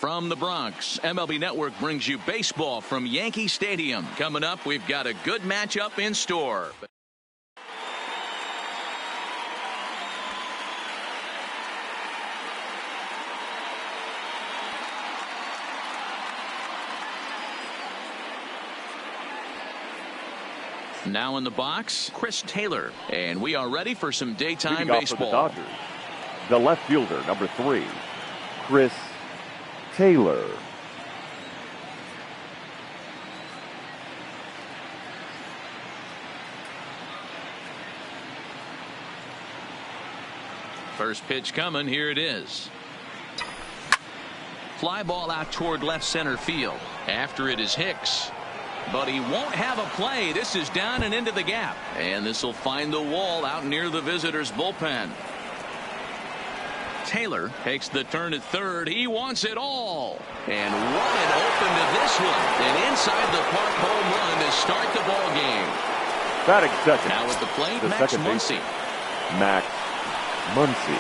From the Bronx, MLB Network brings you baseball from Yankee Stadium. Coming up, we've got a good matchup in store. Now in the box, Chris Taylor. And we are ready for some daytime baseball. For the Dodgers, the left fielder, number 3, Chris Taylor. First pitch coming. Here it is. Fly ball out toward left center field. After it is Hicks. But he won't have a play. This is down and into the gap. And this will find the wall out near the visitors' bullpen. Taylor takes the turn at third. He wants it all. And what an open to this one. An inside the park home run to start the ball game. Batting second. Now at the plate, the Max second Muncy. Max Muncy.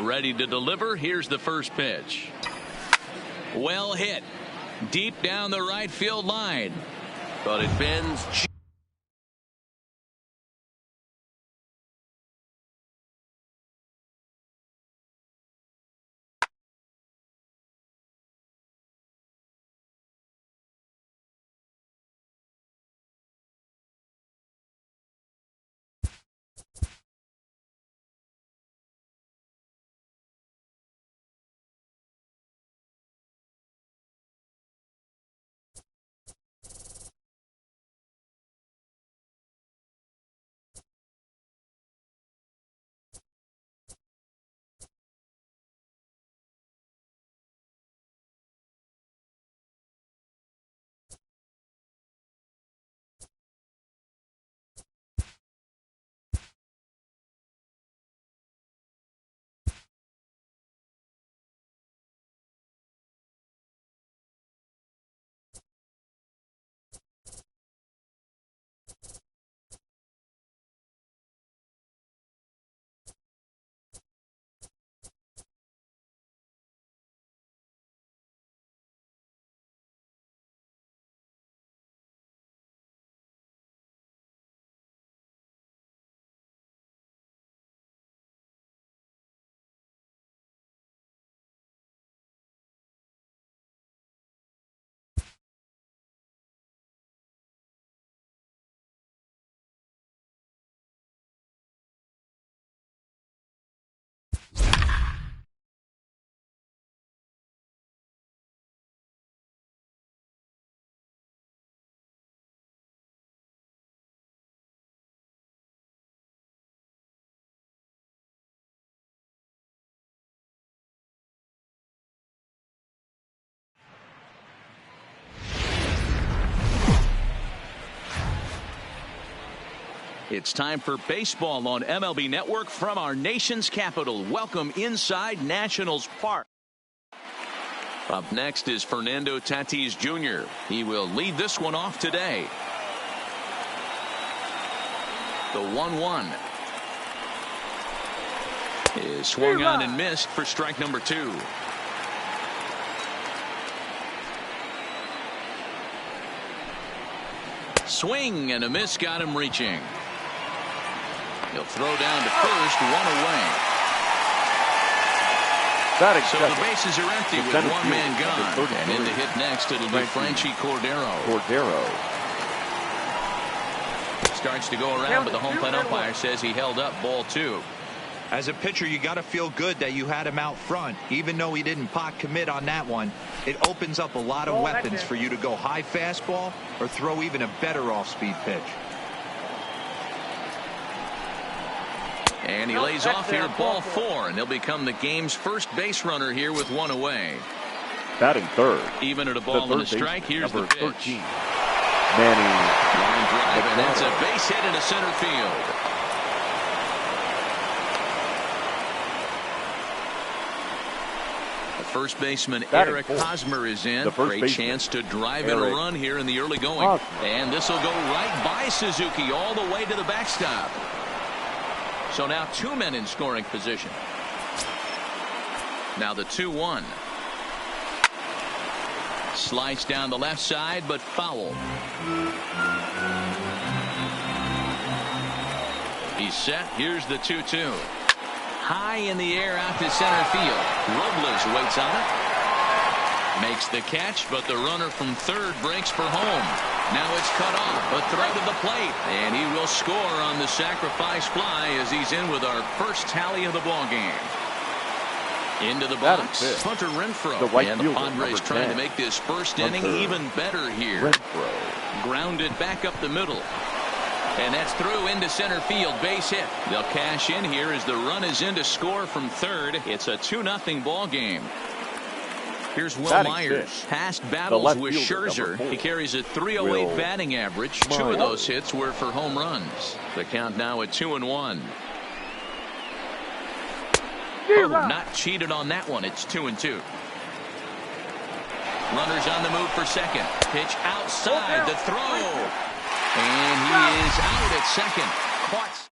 Ready to deliver. Here's the first pitch. Well hit. Deep down the right field line. But it bends. It's time for baseball on MLB Network from our nation's capital. Welcome inside Nationals Park. Up next is Fernando Tatis Jr. He will lead this one off today. The 1-1 is swung on and missed for strike number 2. Swing and a miss got him reaching. He'll throw down to first, 1 away. So the bases are empty with 1 man gone. And in to hit next, it'll be Franchy Cordero. Starts to go around, but the home plate umpire says he held up ball 2. As a pitcher, you got to feel good that you had him out front. Even though he didn't pot commit on that one, it opens up a lot of weapons for you to go high fastball or throw even a better off-speed pitch. And he lays off here, ball 4, and he'll become the game's first base runner here with 1 away. Batting third. Even at a ball and a strike. Here's the pitch. 13. Manny. Line drive, and that's a base hit into center field. First baseman Batting Eric fourth. Hosmer is in. The first Great baseman, chance to drive in a Eric run here in the early going. Hosmer. And this will go right by Suzuki all the way to the backstop. So now 2 men in scoring position. Now the 2-1. Slice down the left side, but foul. He's set. Here's the 2-2. High in the air out to center field. Robles waits on it. Makes the catch, but the runner from third breaks for home. Now it's cut off. A throw to the plate. And he will score on the sacrifice fly as he's in with our first tally of the ball game. Into the box, Hunter Renfroe. And the Padres trying to make this first inning even better here. Renfroe. Grounded back up the middle. And that's through into center field. Base hit. They'll cash in here as the run is in to score from third. It's a 2-0 ball game. Here's Will Myers. Past battles with Scherzer. He carries a .308 batting average. 2 of those hits were for home runs. The count now at 2-1. Oh, not cheated on that one. It's 2-2. Runners on the move for second. Pitch outside. The throw. And he is out at second. Caught.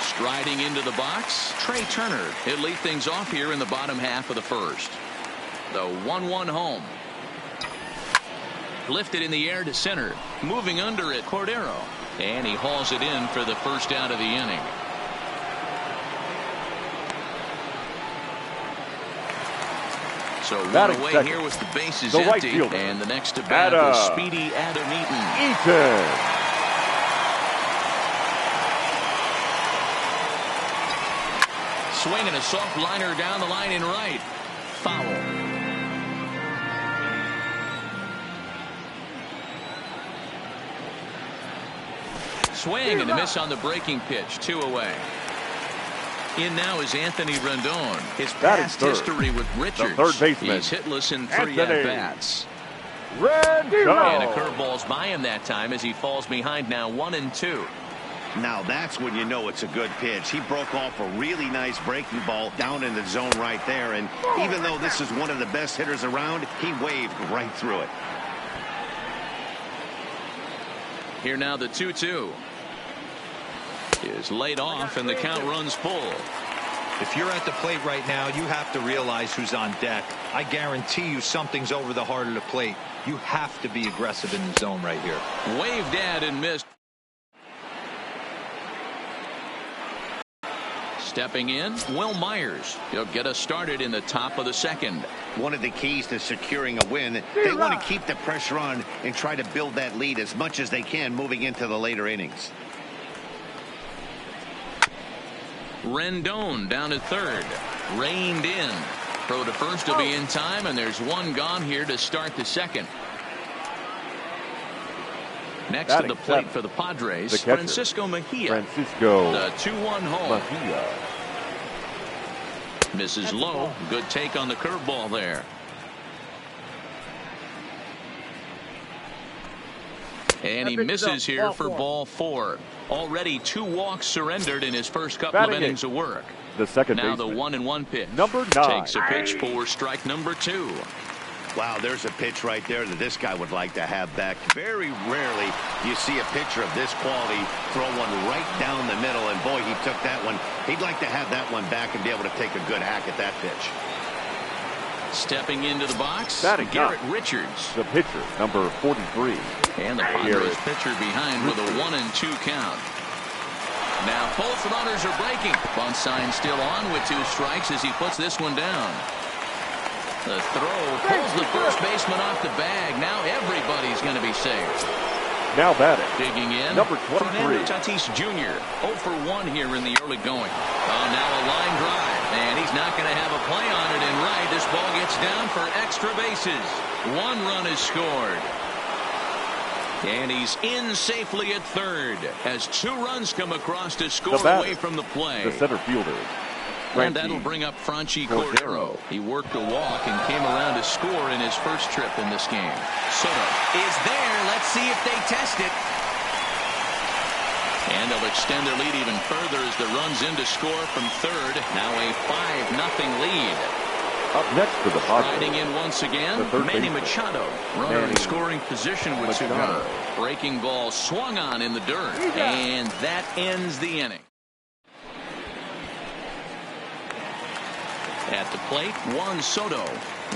Striding into the box, Trey Turner. He'll lead things off here in the bottom half of the first. The 1-1 home. Lifted in the air to center. Moving under it, Cordero. And he hauls it in for the first out of the inning. So run away second. Here with the bases empty. Right and the next to bat is Speedy Adam Eaton. Swinging a soft liner down the line in right. Foul. Swing and a miss on the breaking pitch. 2 away. In now is Anthony Rendon. His past history with Richards. The third baseman. He's hitless in 3 at-bats. Rendon. And a curveball's by him that time as he falls behind now 1-2. Now that's when you know it's a good pitch. He broke off a really nice breaking ball down in the zone right there. And even though this is one of the best hitters around, he waved right through it. Here now the 2-2. Is laid off and the count runs full. If you're at the plate right now, you have to realize who's on deck. I guarantee you something's over the heart of the plate. You have to be aggressive in the zone right here. Waved at and missed. Stepping in, Will Myers. He'll get us started in the top of the second. One of the keys to securing a win, they want to keep the pressure on and try to build that lead as much as they can moving into the later innings. Rendon down at third. Reined in. Throw to first will be in time, and there's one gone here to start the second. Next to the plate for the Padres, Francisco Mejia. The 2-1 home. Mejia. Misses low. Good take on the curveball there. And he misses here for ball 4. Already 2 walks surrendered in his first couple of innings of work. The second now baseman. The 1-1 pitch. Number 9. Takes a pitch for strike number 2. Wow, there's a pitch right there that this guy would like to have back. Very rarely you see a pitcher of this quality throw one right down the middle, and boy, he took that one. He'd like to have that one back and be able to take a good hack at that pitch. Stepping into the box, Garrett Richards. The pitcher, number 43. And the Padres pitcher behind with a 1-2 count. Now both runners are breaking. Bunt sign still on with 2 strikes as he puts this one down. The throw pulls the first baseman off the bag. Now everybody's going to be safe. Now batting. Digging in. Number 23. Fernando Tatis Jr. 0 for 1 here in the early going. Oh, now a line drive. And he's not going to have a play on it in right. This ball gets down for extra bases. 1 run is scored. And he's in safely at third as 2 runs come across to score away from the play. The center fielder. And that'll bring up Franchi Cordero. He worked a walk and came around to score in his first trip in this game. Soto is there. Let's see if they test it. And they'll extend their lead even further as the runs in to score from third. Now a 5-0 lead. Up next for the Padres. Riding in once again, Manny Machado. Runner in scoring position with two gone. Breaking ball swung on in the dirt. And that ends the inning. At the plate, Juan Soto.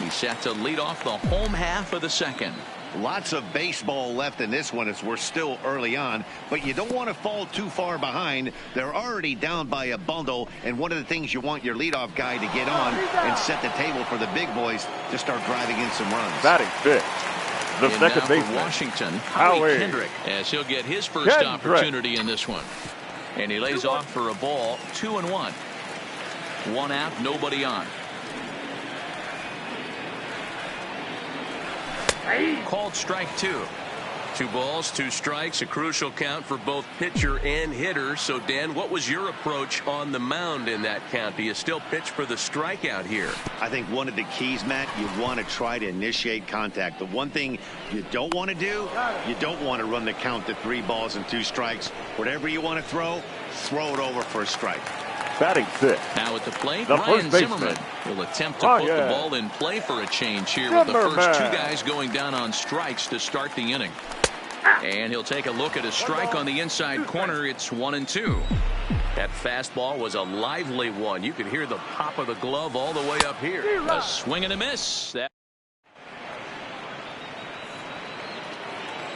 He's set to lead off the home half of the second. Lots of baseball left in this one as we're still early on, but you don't want to fall too far behind. They're already down by a bundle, and one of the things you want your leadoff guy to get on and set the table for the big boys to start driving in some runs. Batting fifth, the second baseman, Washington, Howie Kendrick, as he'll get his first opportunity in this one. And he lays off for a ball, 2-1. One out, nobody on. Called strike two. 2 balls, 2 strikes, a crucial count for both pitcher and hitter. So, Dan, what was your approach on the mound in that count? Do you still pitch for the strikeout here? I think one of the keys, Matt, you want to try to initiate contact. The one thing you don't want to do, you don't want to run the count to 3 balls and 2 strikes. Whatever you want to throw it over for a strike. Batting fifth. Now at the plate, the Ryan Zimmerman will attempt to put the ball in play for a change here with the first 2 guys going down on strikes to start the inning. And he'll take a look at a strike on the inside corner. It's 1-2. That fastball was a lively one. You could hear the pop of the glove all the way up here. A swing and a miss.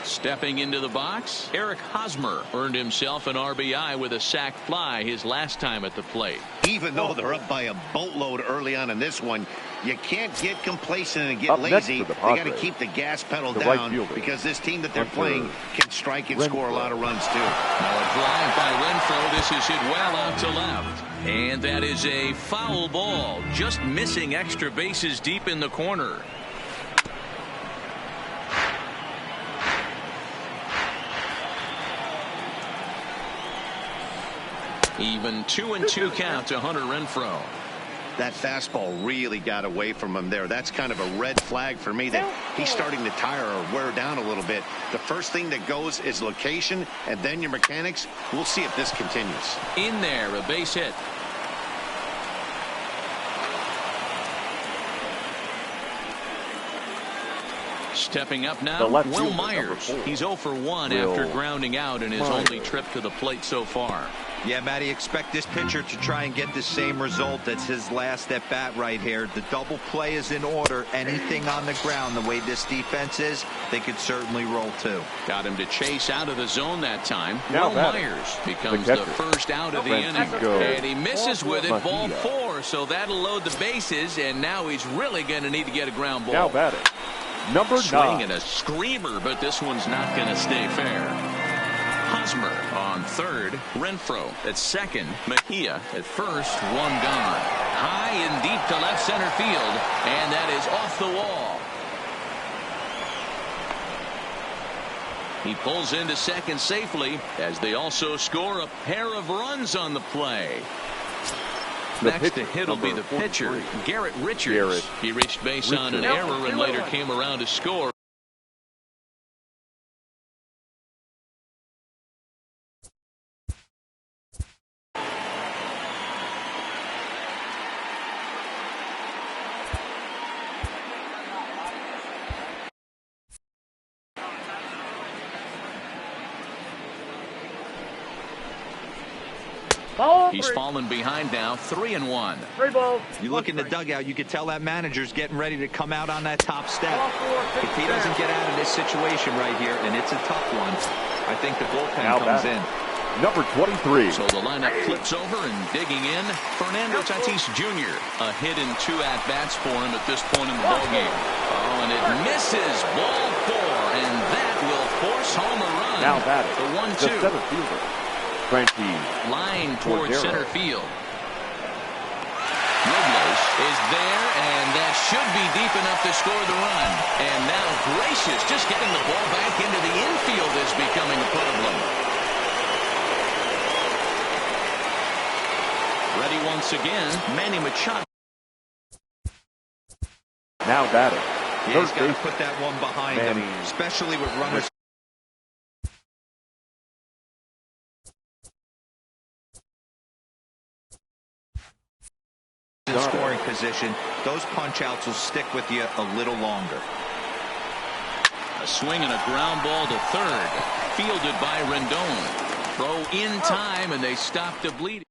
Stepping into the box, Eric Hosmer earned himself an RBI with a sac fly his last time at the plate. Even though they're up by a boatload early on in this one, you can't get complacent and get lazy. They got to keep the gas pedal down because this team that they're playing can strike and score a lot of runs too. Now a drive by Renfroe. This is hit well out to left. And that is a foul ball. Just missing extra bases deep in the corner. Even 2-2 count to Hunter Renfroe. That fastball really got away from him there. That's kind of a red flag for me that he's starting to tire or wear down a little bit. The first thing that goes is location and then your mechanics. We'll see if this continues. In there, a base hit. Stepping up now, Will Myers. He's 0 for 1 after grounding out in his only trip to the plate so far. Yeah, Matty, expect this pitcher to try and get the same result as his last at bat right here. The double play is in order. Anything on the ground, the way this defense is, they could certainly roll too. Got him to chase out of the zone that time. Will Myers becomes the first out of the inning. And he misses with it, ball 4. So that'll load the bases, and now he's really going to need to get a ground ball. Now batting, number 9. Swing and a screamer, but this one's not going to stay fair. Hosmer on third, Renfroe at second, Mejia at first, 1 gone. High and deep to left center field, and that is off the wall. He pulls into second safely as they also score a pair of runs on the play. Next to hit will be the pitcher, Garrett Richards. He reached base on an error and later came around to score. He's fallen behind now, 3-1. 3 balls. You look in the dugout, you can tell that manager's getting ready to come out on that top step. If he doesn't get out of this situation right here, and it's a tough one, I think the bullpen comes in. Number 23. So the lineup flips over and digging in, Fernando Tatis Jr. A hit in 2 at-bats for him at this point in the ballgame. Oh, and it misses, ball 4, and that will force home a run. Now batting, the 1-2. The center fielder, Frankie line towards center field. Robles is there, and that should be deep enough to score the run. And now Gracious, just getting the ball back into the infield is becoming a problem. Ready once again, Manny Machado. Now batting. Yeah, he's got to put that one behind him, especially with runners in scoring position, those punch outs will stick with you a little longer. A swing and a ground ball to third, fielded by Rendon. Throw in time, and they stop the bleeding.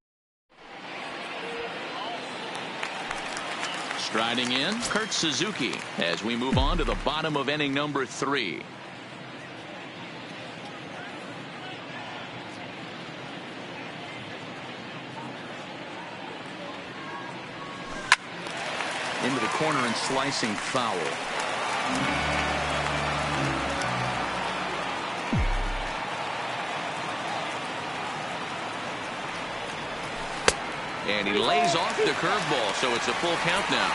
Striding in, Kurt Suzuki, as we move on to the bottom of inning number 3. Into the corner and slicing foul. And he lays off the curveball, so it's a full count now.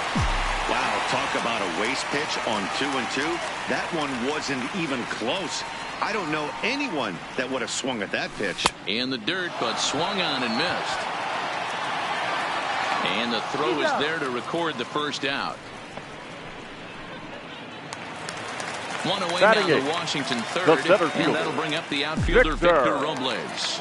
Wow, talk about a waste pitch on 2-2. That one wasn't even close. I don't know anyone that would have swung at that pitch. In the dirt, but swung on and missed. And the throw is there to record the first out. One away down to Washington third, and that'll bring up the outfielder Victor Robles.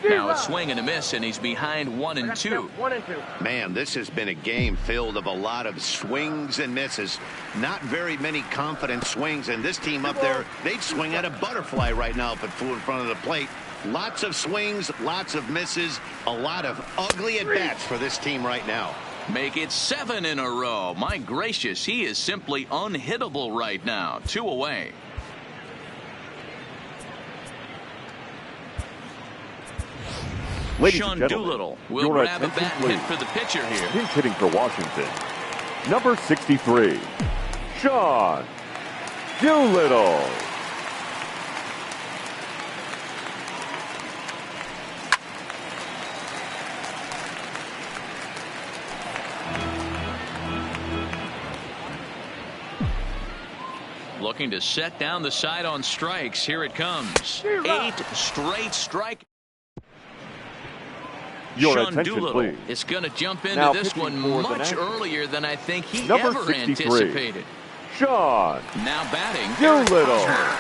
Now a swing and a miss, and he's behind 1-2. Man, this has been a game filled of a lot of swings and misses. Not very many confident swings, and this team up there, they'd swing at a butterfly right now if it flew in front of the plate. Lots of swings, lots of misses, a lot of ugly at-bats for this team right now. Make it 7 in a row. My gracious, he is simply unhittable right now. 2 away. Ladies Sean and gentlemen, Doolittle will grab a bat hit for the pitcher here. Pinch hitting for Washington, number 63, Sean Doolittle. Looking to set down the side on strikes. Here it comes. 8 straight strikes. Sean Doolittle is going to jump into this one much earlier than I think he ever anticipated. Sean now batting Doolittle.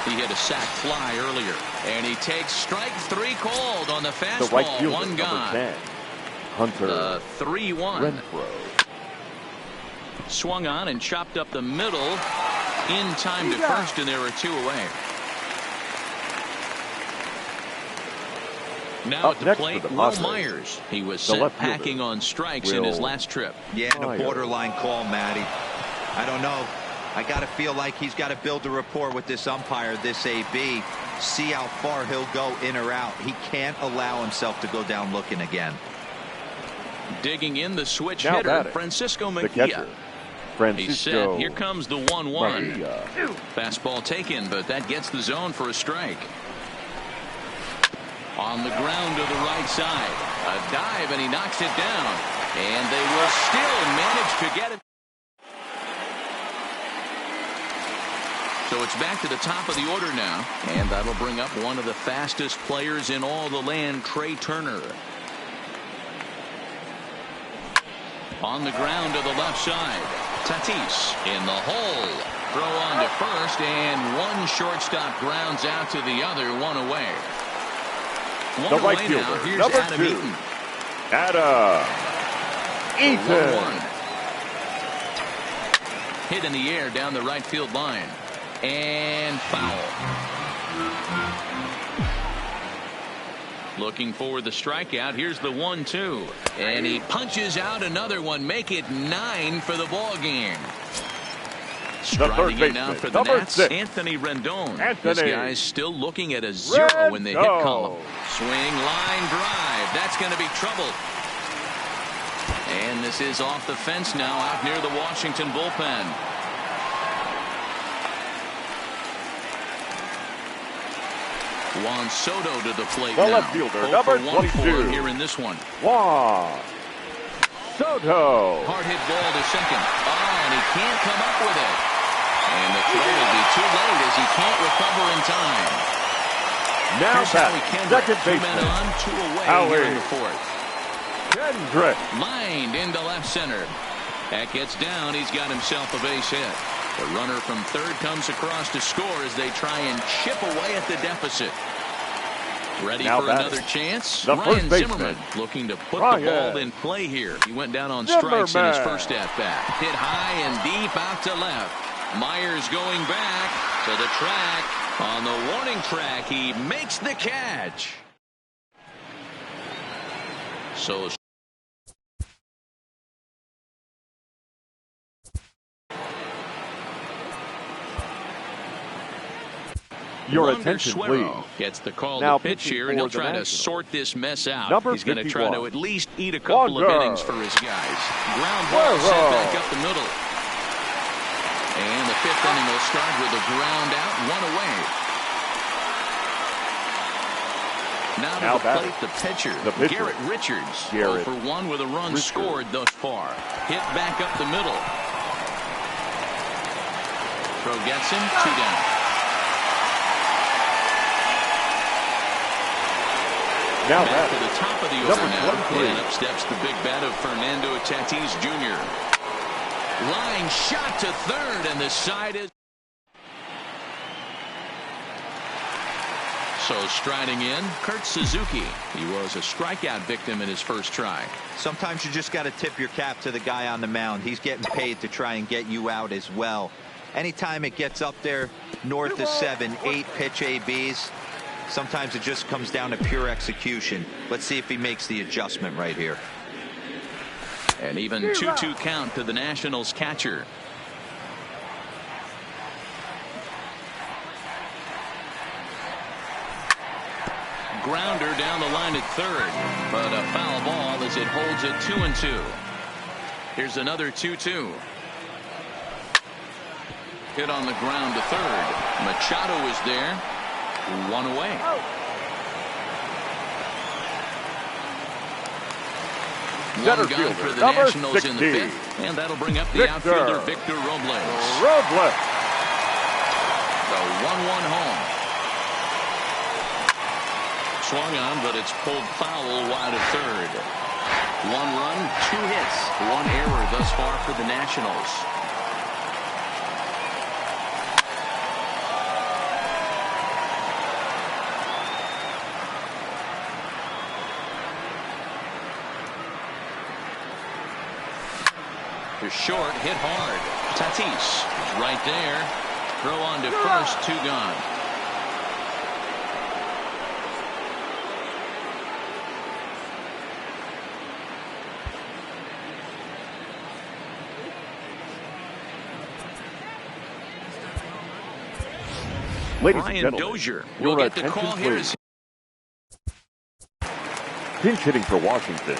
He hit a sac fly earlier, and he takes strike 3 called on the fastball. The right fielder, 1 gone. 10, Hunter 3-1. Renfroe. Swung on and chopped up the middle in time to first, and there are 2 away. Now at the plate, Will Myers. He was sent packing on strikes in his last trip. Yeah, and a borderline call, Matty. I don't know. I got to feel like he's got to build a rapport with this umpire, this AB. See how far he'll go in or out. He can't allow himself to go down looking again. Digging in the switch hitter, Francisco Mejia. He's set. Here comes the 1-1. Fastball taken, but that gets the zone for a strike. On the ground to the right side. A dive, and he knocks it down. And they will still manage to get it. So it's back to the top of the order now. And that'll bring up one of the fastest players in all the land, Trey Turner. On the ground to the left side. Tatis in the hole. Throw on to first, and one shortstop grounds out to the other, 1 away. The right fielder, number 2, Adam Eaton. Hit in the air down the right field line. And foul. Looking for the strikeout. Here's the 1-2. And he punches out another one. Make it 9 for the ball game. Striding in now for the Nats, Anthony Rendon. This guy's still looking at a 0 in the hit column. Swing, line drive. That's going to be trouble. And this is off the fence now out near the Washington bullpen. Juan Soto to the plate now. Left fielder, number 22. Here in this one. Juan Soto. Hard hit ball to second. Oh, and he can't come up with it. And the throw will be too late as he can't recover in time. Now back, second baseman. 2 men on, 2 away here in the 4th. Kendrick. Lined into left center. That gets down. He's got himself a base hit. The runner from third comes across to score as they try and chip away at the deficit. Ready Now for batting. another chance. The Ryan first baseman. Zimmerman looking to put Ryan the ball in play here. He went down on strikes in his first at-bat. Hit high and deep out to left. Myers going back to the track. On the warning track, he makes the catch. So Your Wander attention, Suero please. gets the call Now to pitch pitching here, and for he'll the try to Nationals. sort this mess out. Number He's going to try to 51. at least eat a couple of Wander. innings for his guys. Ground ball Suero. sent back up the middle. And the fifth inning will start with a ground out, one away. Now to the batting. plate, the pitcher, pitcher. Garrett Richards. Garrett 0 for 1 with a run Richards. scored thus far. Hit back up the middle. Throw gets him, 2 down. Now Back to batting. the top of the Number order now. 23. And up steps the big bat of Fernando Tatis Jr. Line shot to third, and the side is. So striding in, Kurt Suzuki. He was a strikeout victim in his first try. Sometimes you just got to tip your cap to the guy on the mound. He's getting paid to try and get you out as well. Anytime it gets up there north of 7, 8 pitch ABs, sometimes it just comes down to pure execution. Let's see if he makes the adjustment right here. And even 2-2 count to the Nationals catcher. Grounder down the line at third, but a foul ball as it holds it 2-2. Here's another 2-2. Hit on the ground to third. Machado is there. 1 away. Center One gone fielder, for the number Nationals 60. in the fifth, and that'll bring up the outfielder Victor Robles. Robles. The 1-1 home. Swung on, but it's pulled foul wide of third. 1 run, 2 hits, 1 error thus far for the Nationals. To short, hit hard. Tatis is right there. Throw on to first, 2 gone. Ladies and Brian gentlemen, Dozier will your get the attention, call here. please. Pinch hitting for Washington.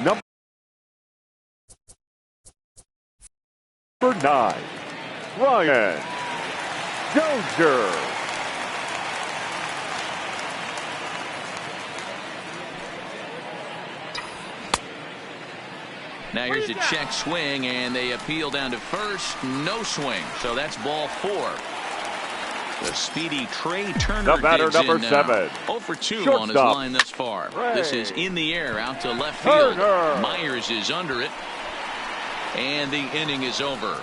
Number 9, Ryan Dozier. Now here's a check swing, and they appeal down to first. No swing, so that's ball 4. The speedy Trey Turner The batter, digs number in now. 7. 0 for 2 Shortstop. on his line thus far. Ray. This is in the air out to left field. Turner. Myers is under it, and the inning is over.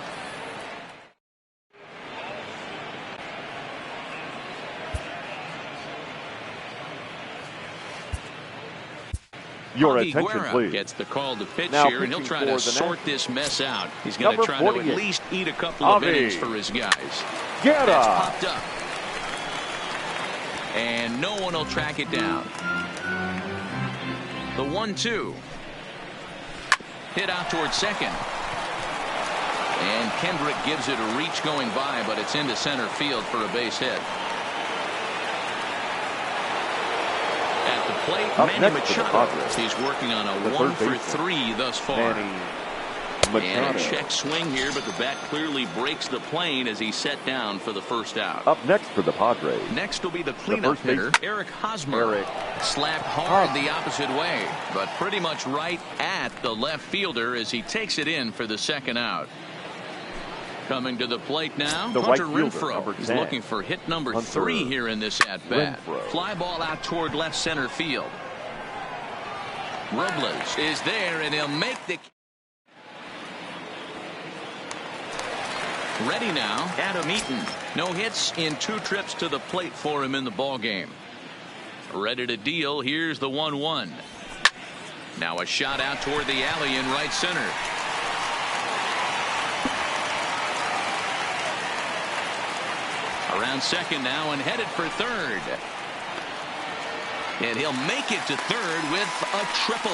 Your Javi attention, Guerra please. gets the call to pitch Now here, and he'll pitching try for to the sort Nationals. this mess out. He's going to Number try to 48. at least eat a couple of Javi. innings for his guys. Guerra. That's popped up. And no one will track it down. The 1-2. Hit out towards second. And Kendrick gives it a reach going by, but it's into center field for a base hit. At the plate, Up Manny next for the Machado. Padres. He's working on a The 1 third for baseman. 3 thus far. Manny And a Machado. check swing here, but the bat clearly breaks the plane as he's set down for the first out. Up next for the Padres. Next will be the cleanup first hitter, baseman. Eric Hosmer. Eric Slapped hard Hosmer. the opposite way, but pretty much right at the left fielder as he takes it in for the second out. Coming to the plate now, The Hunter right fielder, Renfroe. number He's 10. looking for hit number Hunter 3 here in this at-bat. Renfroe. Fly ball out toward left center field. Robles is there, and he'll make the... Ready now, Adam Eaton. No hits in 2 trips to the plate for him in the ballgame. Ready to deal. Here's the 1-1. Now a shot out toward the alley in right center. Around second now and headed for third. And he'll make it to third with a triple.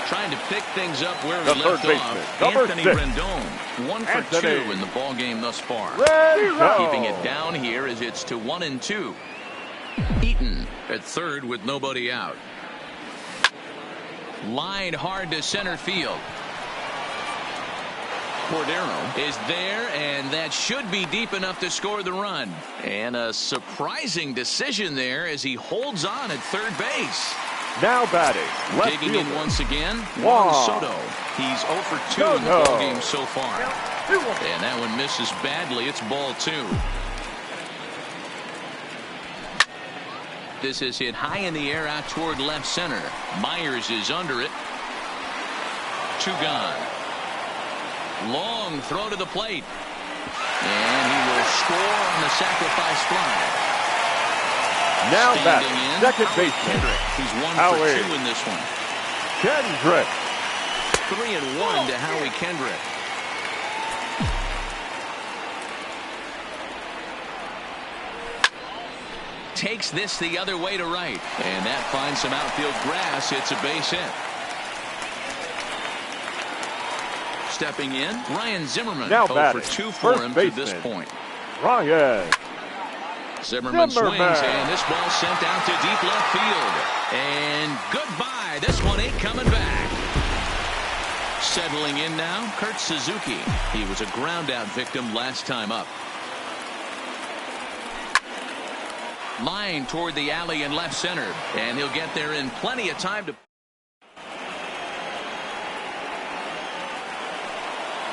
Trying to pick things up where he left off. Anthony Rendon, 1 for 2 in the ball game thus far. Keeping it down here as it's to 1-2. Eaton at third with nobody out. Line hard to center field. Cordero is there, and that should be deep enough to score the run. And a surprising decision there as he holds on at third base. Now batting, left digging fielder. in once again, Juan Soto. He's 0 for 2 in the ball game so far. And that one misses badly. It's ball 2. This is hit high in the air out toward left center. Myers is under it. 2 gone. Long throw to the plate. And he will score on the sacrifice fly. Now Standing batting, in, second Howie baseman. Kendrick. He's 1 Howie for 2 in this one. Kendrick. 3-1 to Howie Kendrick. Takes this the other way to right. And that finds some outfield grass. It's a base hit. Stepping in, Ryan Zimmerman. Now 0 for 2 for him to this point. Ryan Zimmerman swings, and this ball sent out to deep left field. And goodbye. This one ain't coming back. Settling in now, Kurt Suzuki. He was a ground-out victim last time up. Line toward the alley in left center, and he'll get there in plenty of time to...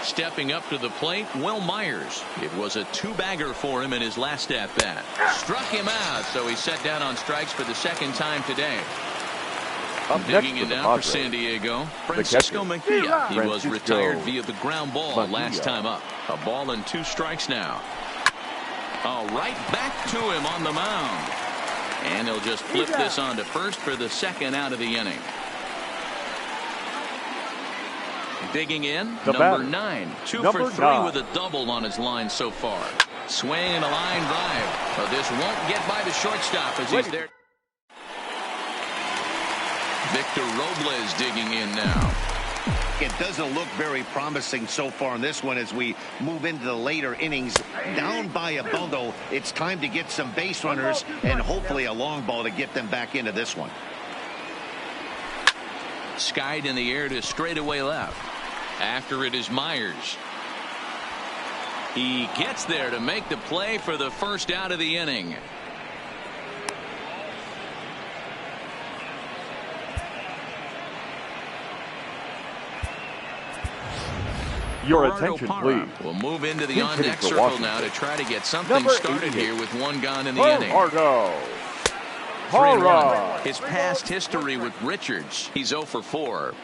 Stepping up to the plate, Will Myers. It was a 2-bagger for him in his last at-bat. Struck him out, so he's set down on strikes for the second time today. Digging in now for San Diego, Francisco Mejia. He was retired via the ground ball last time up. A ball and 2 strikes now. Oh, right back to him on the mound. And he'll just flip this on to first for the second out of the inning. Digging in, number 9. 2 for 3 with a double on his line so far. Swing and a line drive. But this won't get by the shortstop as he's there. Victor Robles digging in now. It doesn't look very promising so far in this one as we move into the later innings. Down by a bundle, it's time to get some base runners and hopefully a long ball to get them back into this one. Skied in the air to straightaway left. After it is Myers. He gets there to make the play for the first out of the inning. Your Gerardo attention, Parra please. will move into the He's on hitting deck for circle Washington. now to try to get something Number started 88. here with 1 gone in the inning. Gerardo 3-1. Parra. His past history with Richards. He's 0 for 4.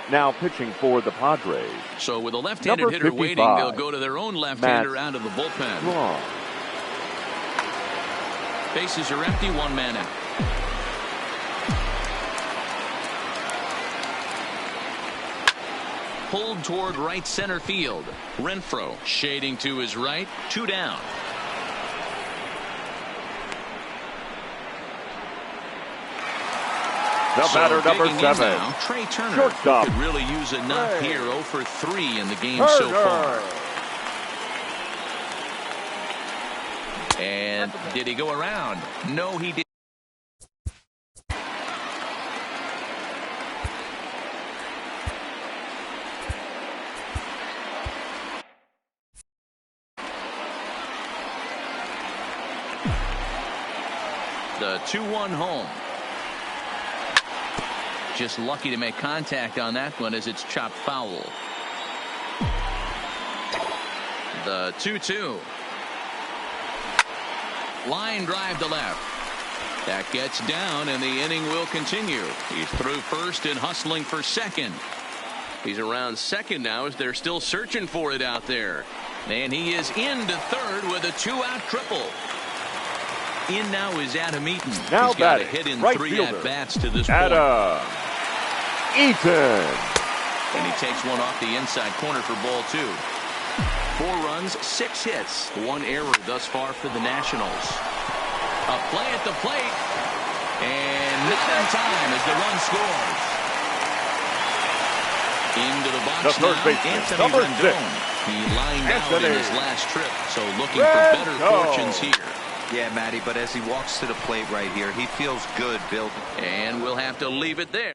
Now pitching for the Padres. So with a left-handed Number hitter 55. waiting, they'll go to their own left-hander Matt out of the bullpen. Strong. Bases are empty, 1 man out. Pulled toward right center field. Renfroe shading to his right. 2 down. The batter, number 7. Now, Trey Turner Shortstop. could really use a knock here. 0 for 3 in the game Turner. so far. And did he go around? No, he did. The 2-1 home. Just lucky to make contact on that one as it's chopped foul. The 2-2. Line drive to left. That gets down, and the inning will continue. He's through first and hustling for second. He's around second now as they're still searching for it out there. And he is into third with a 2-out triple. In now is Adam Eaton. Now He's got a batting, hit in right 3 fielder, at-bats to this Adam Eaton. And he takes one off the inside corner for ball 2. 4 runs, 6 hits, 1 error thus far for the Nationals. A play at the plate, and not in time as the run scores. Into the box The third now, baseman, Anthony number Rendon. 6. He lined out in Anthony his last trip, so looking for better fortunes here. Yeah, Matty, but as he walks to the plate right here, he feels good, Bill. And we'll have to leave it there.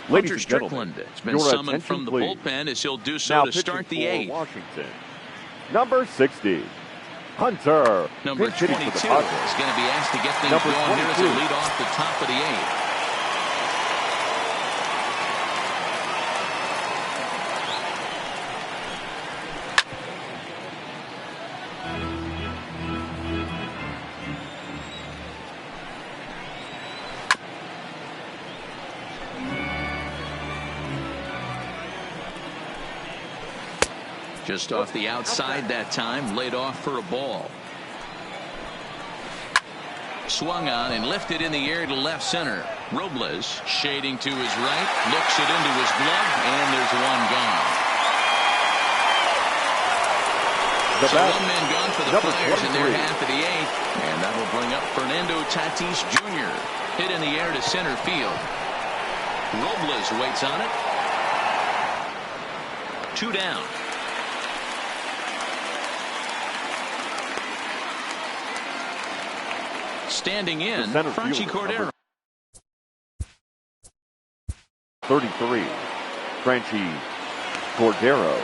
Ladies Hunter and gentlemen, Strickland has been your summoned from the attention, bullpen as he'll do so now to start the pitching 8th. for Washington, number 60, Hunter. Number 22 is going to be asked to get things Number going here as they 22. lead off the top of the 8th. Just off the outside that time, laid off for a ball. Swung on and lifted in the air to left center. Robles shading to his right, looks it into his glove, and there's one gone. So one man gone for the Flyers in their half of the 8th, and that will bring up Fernando Tatis Jr. Hit in the air to center field. Robles waits on it. 2 down. Standing in, Franchi Cordero. 33, Franchi Cordero.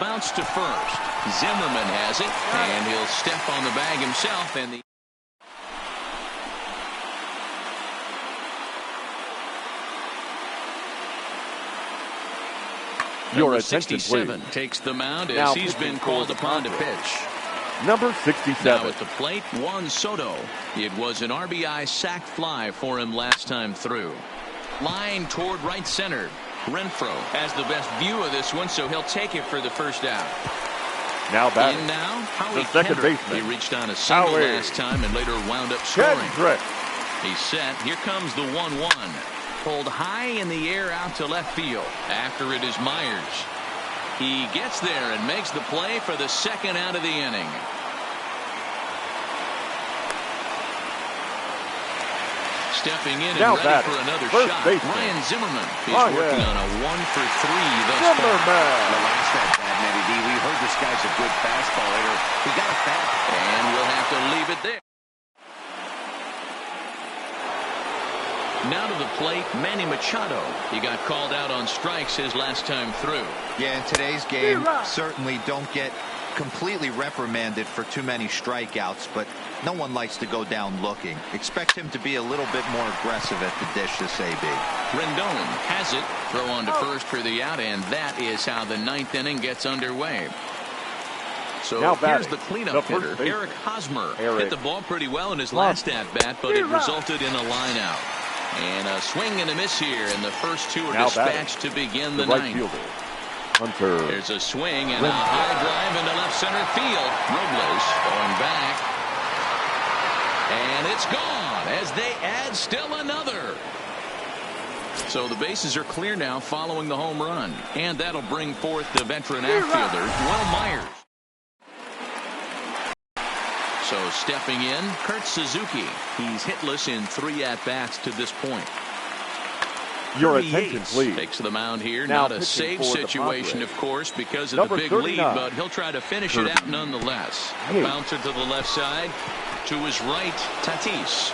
Bounce to first. Zimmerman has it, and he'll step on the bag himself, and the Your Number attention, 67 please. takes the mound as Now he's been called upon to pitch. Number 67. Now at the plate, Juan Soto. It was an RBI sac fly for him last time through. Line toward right center. Renfroe has the best view of this one, so he'll take it for the first out. Now batting, In now, Howie the second Kendrick. baseman. He reached on a single Howie last time and later wound up scoring. Kendrick. He's set. Here comes the 1-1. Pulled high in the air out to left field. After it is Myers. He gets there and makes the play for the second out of the inning. Stepping in and Now ready batting, for another first shot. baseman. Ryan Zimmerman is Oh, working yeah. on a 1-for-3 thus far. Zimmerman. The last at bat, Matty D, we heard this guy's a good fastball hitter. He got a fat. And we'll have to leave it there. Now to the plate, Manny Machado. He got called out on strikes his last time through. Yeah, in today's game, certainly don't get completely reprimanded for too many strikeouts, but no one likes to go down looking. Expect him to be a little bit more aggressive at the dish this AB. Rendon has it. Throw on to first for the out, and that is how the 9th inning gets underway. So Now here's batting, the cleanup the first hitter, baseman. Eric Hosmer. Eric Hit the ball pretty well in his last at-bat, but it resulted in a line-out. And a swing and a miss here, and the first two are Now dispatched to begin the right 9th. fielder, Hunter. There's a swing and a high drive into left center field. Robles going back. And it's gone as they add still another. So the bases are clear now following the home run. And that'll bring forth the veteran outfielder, Will Myers. So stepping in, Kurt Suzuki. He's hitless in 3 at-bats to this point. Your Kirby attention, Yates please. takes the mound here. Now Not a pitching save for the situation, Padres. of course, because of Number the big 39. lead, but he'll try to finish it out nonetheless. A Yates. bouncer to the left side. To his right, Tatis.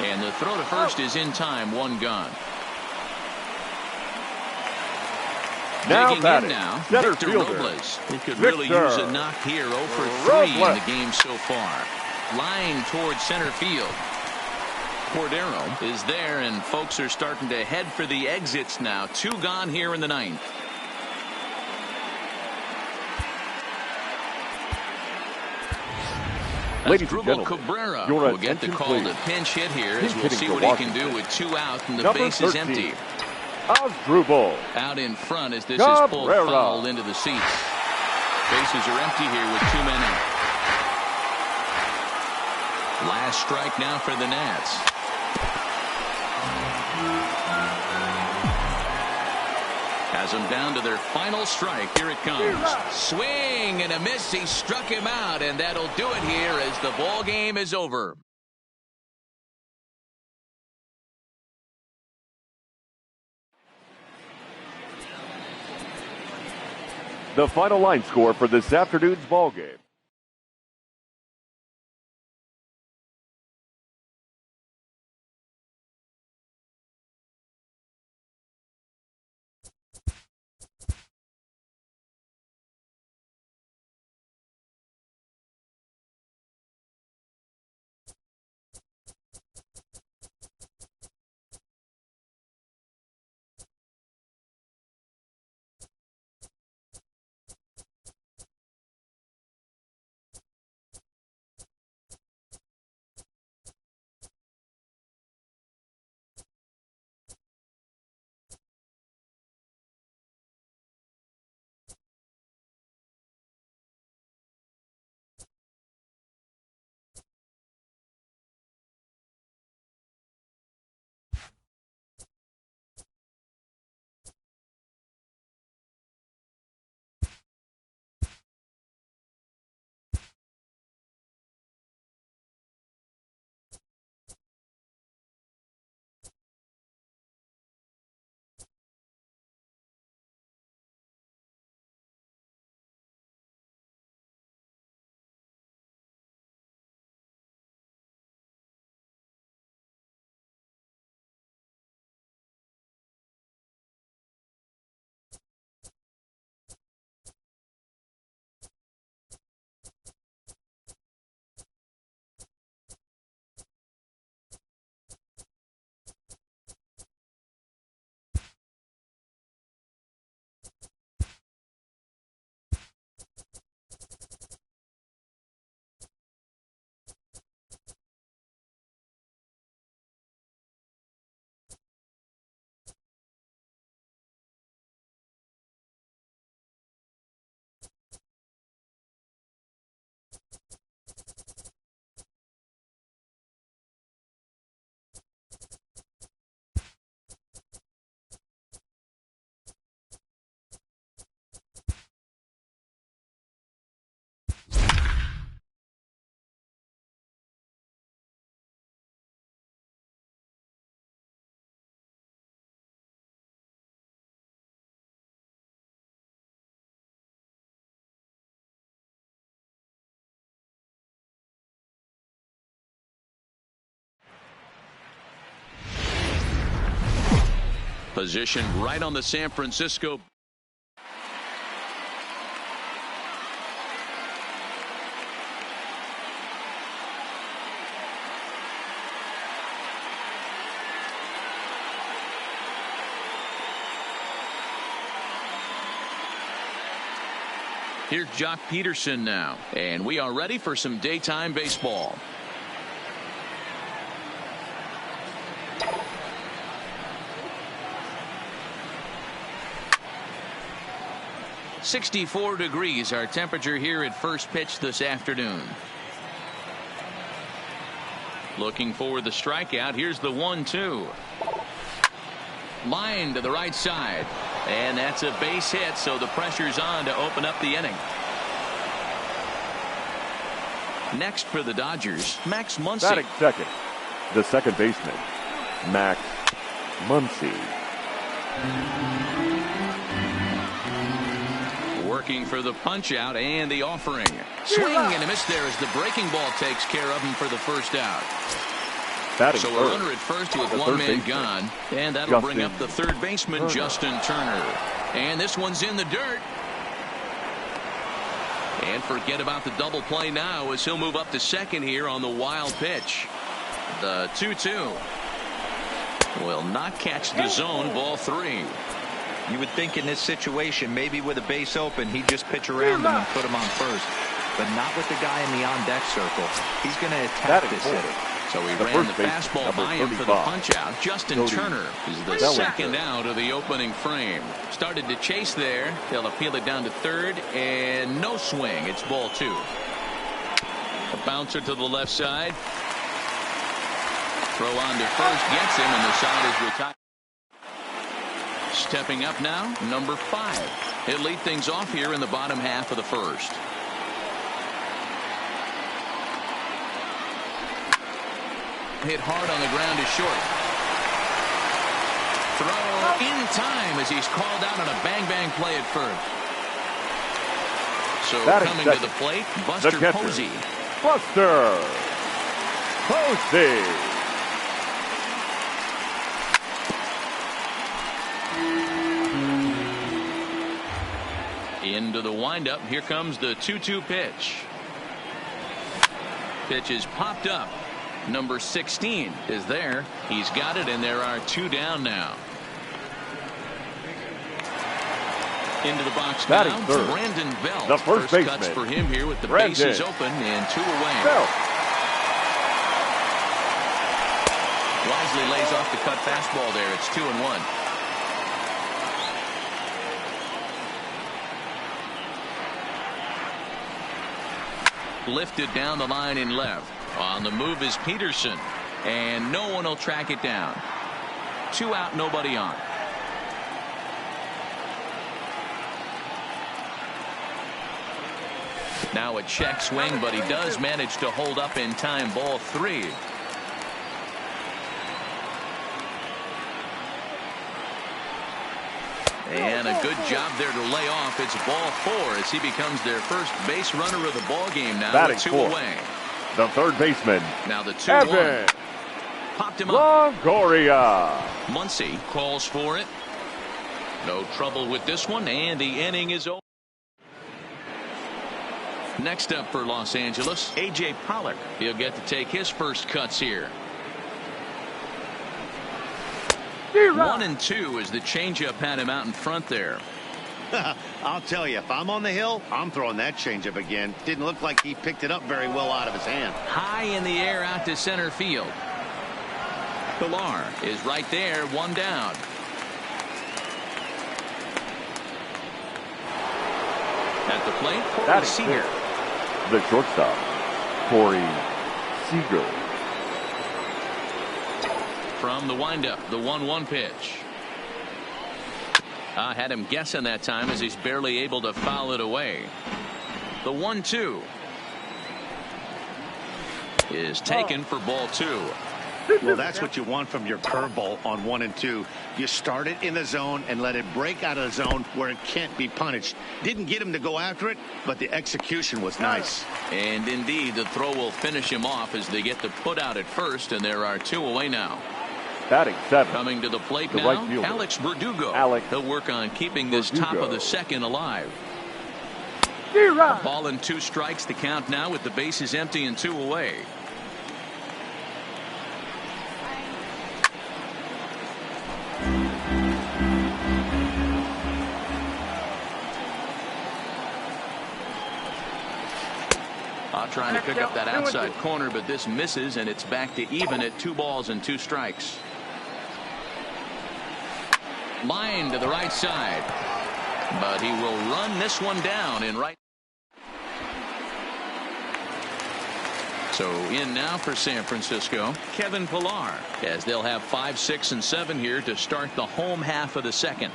And the throw to first is in time, 1 gone. Now Digging batting, in now, center Victor fielder, Robles. He could really Victor use a knock here, 0 for 3 in Robles. the game so far. Line towards center field. Cordero is there, and folks are starting to head for the exits now. 2 gone here in the 9th. Ladies and Asdrubal gentlemen, Cabrera your will get the attention, call please. to pinch hit here, as He's we'll hitting see for what he can do Washington. with 2 out and the Number base is 13, empty. Asdrubal. Out in front as this is pulled Cabrera. foul into the seats. Bases are empty here with 2 men out. Last strike now for the Nats. Has them down to their final strike. Here it comes. Swing and a miss. He struck him out, and that'll do it here as the ball game is over. The final line score for this afternoon's ball game. Positioned right on the San Francisco. Here's Jock Peterson now, and we are ready for some daytime baseball. .64 degrees our temperature here at first pitch this afternoon. Looking for the strikeout. Here's the 1-2. Line to the right side, and that's a base hit, so the pressure's on to open up the inning. Next for the Dodgers, Max Muncy. Batting second, the second baseman, Max Muncy. Working for the punch out and the offering. Swing and a miss there as the breaking ball takes care of him for the first out. Batting So a runner at first with one man gone, and that'll bring up the third baseman, Justin Turner. And this one's in the dirt. And forget about the double play now as he'll move up to second here on the wild pitch. The 2-2 will not catch the zone. Ball 3. You would think in this situation, maybe with a base open, he'd just pitch around them and put him on first. But not with the guy in the on-deck circle. He's going to attack this hitter. So he ran the fastball by him for the punch-out. Justin Turner is the second out of the opening frame. Started to chase there. They'll appeal it down to third, and no swing. It's ball 2. A bouncer to the left side. Throw on to first, gets him, and the side is retired. Stepping up now, number 5. He'll lead things off here in the bottom half of the first. Hit hard on the ground is short. Throw in time as he's called out on a bang-bang play at first. So coming to the plate, Buster Posey. Buster Posey. Into the windup. Here comes the 2-2 pitch. Pitch is popped up. Number 16 is there. He's got it, and there are 2 down now. Into the box now, Brandon Belt. The first baseman. Cuts for him here with the bases open and 2 away. Belt. Wisely lays off the cut fastball there. It's 2-1. Lifted down the line in left. On the move is Peterson, and no one will track it down. 2 out, nobody on. Now a check swing, but he does manage to hold up in time. Ball 3. And a good job there to lay off. It's ball 4 as he becomes their first base runner of the ball game now. Batting 2 4. away. The third baseman. Now the 2-1. Popped him up. Longoria. Muncy calls for it. No trouble with this one, and the inning is over. Next up for Los Angeles, A.J. Pollock. He'll get to take his first cuts here. 1-2 as the changeup had him out in front there. I'll tell you, if I'm on the hill, I'm throwing that changeup again. Didn't look like he picked it up very well out of his hand. High in the air out to center field. Pilar is right there, 1 down. At the plate, Corey Seager. The shortstop, Corey Seager. From the windup, the 1-1 pitch. Had him guessing that time as he's barely able to foul it away. The 1-2 is taken for ball 2. Well, that's what you want from your curveball on 1 and 2. You start it in the zone and let it break out of the zone where it can't be punished. Didn't get him to go after it, but the execution was nice. And indeed, the throw will finish him off as they get the put out at first, and there are 2 away now. Batting 7. Coming to the plate the now, right Alex Verdugo. He'll work on keeping this top of the second alive. Ball and 2 strikes to count now with the bases empty and 2 away. Trying to pick up that outside corner, but this misses, and it's back to even at 2 balls and 2 strikes. Line to the right side, but he will run this one down in right. So in now for San Francisco, Kevin Pilar, as they'll have 5, 6, and 7 here to start the home half of the second.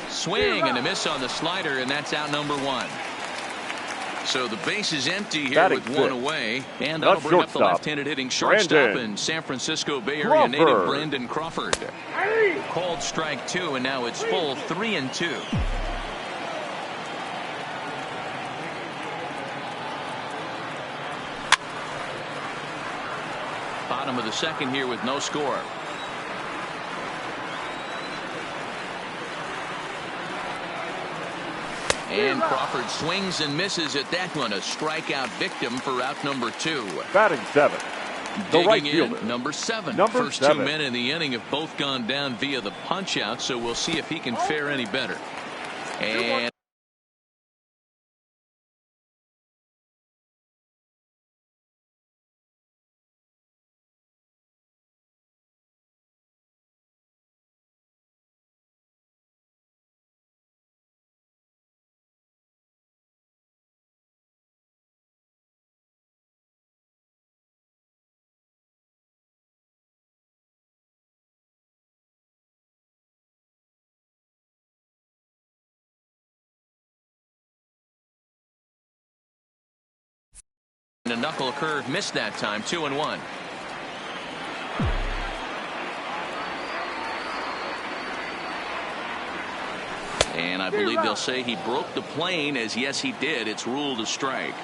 Swing and a miss on the slider, and that's out number 1. So the base is empty here Batting with 1 away, and that'll bring up the left-handed hitting shortstop and San Francisco Bay Area native Brandon Crawford. Called strike 2, and now it's full 3-2. Bottom of the second here with no score. And Crawford swings and misses at that one. A strikeout victim for out number 2. Batting 7. The right fielder, number 7. First 2 men in the inning have both gone down via the punch out, so we'll see if he can fare any better. And a knuckle curve missed that time. 2-1. And I believe they'll say he broke the plane, as yes he did. It's ruled a strike.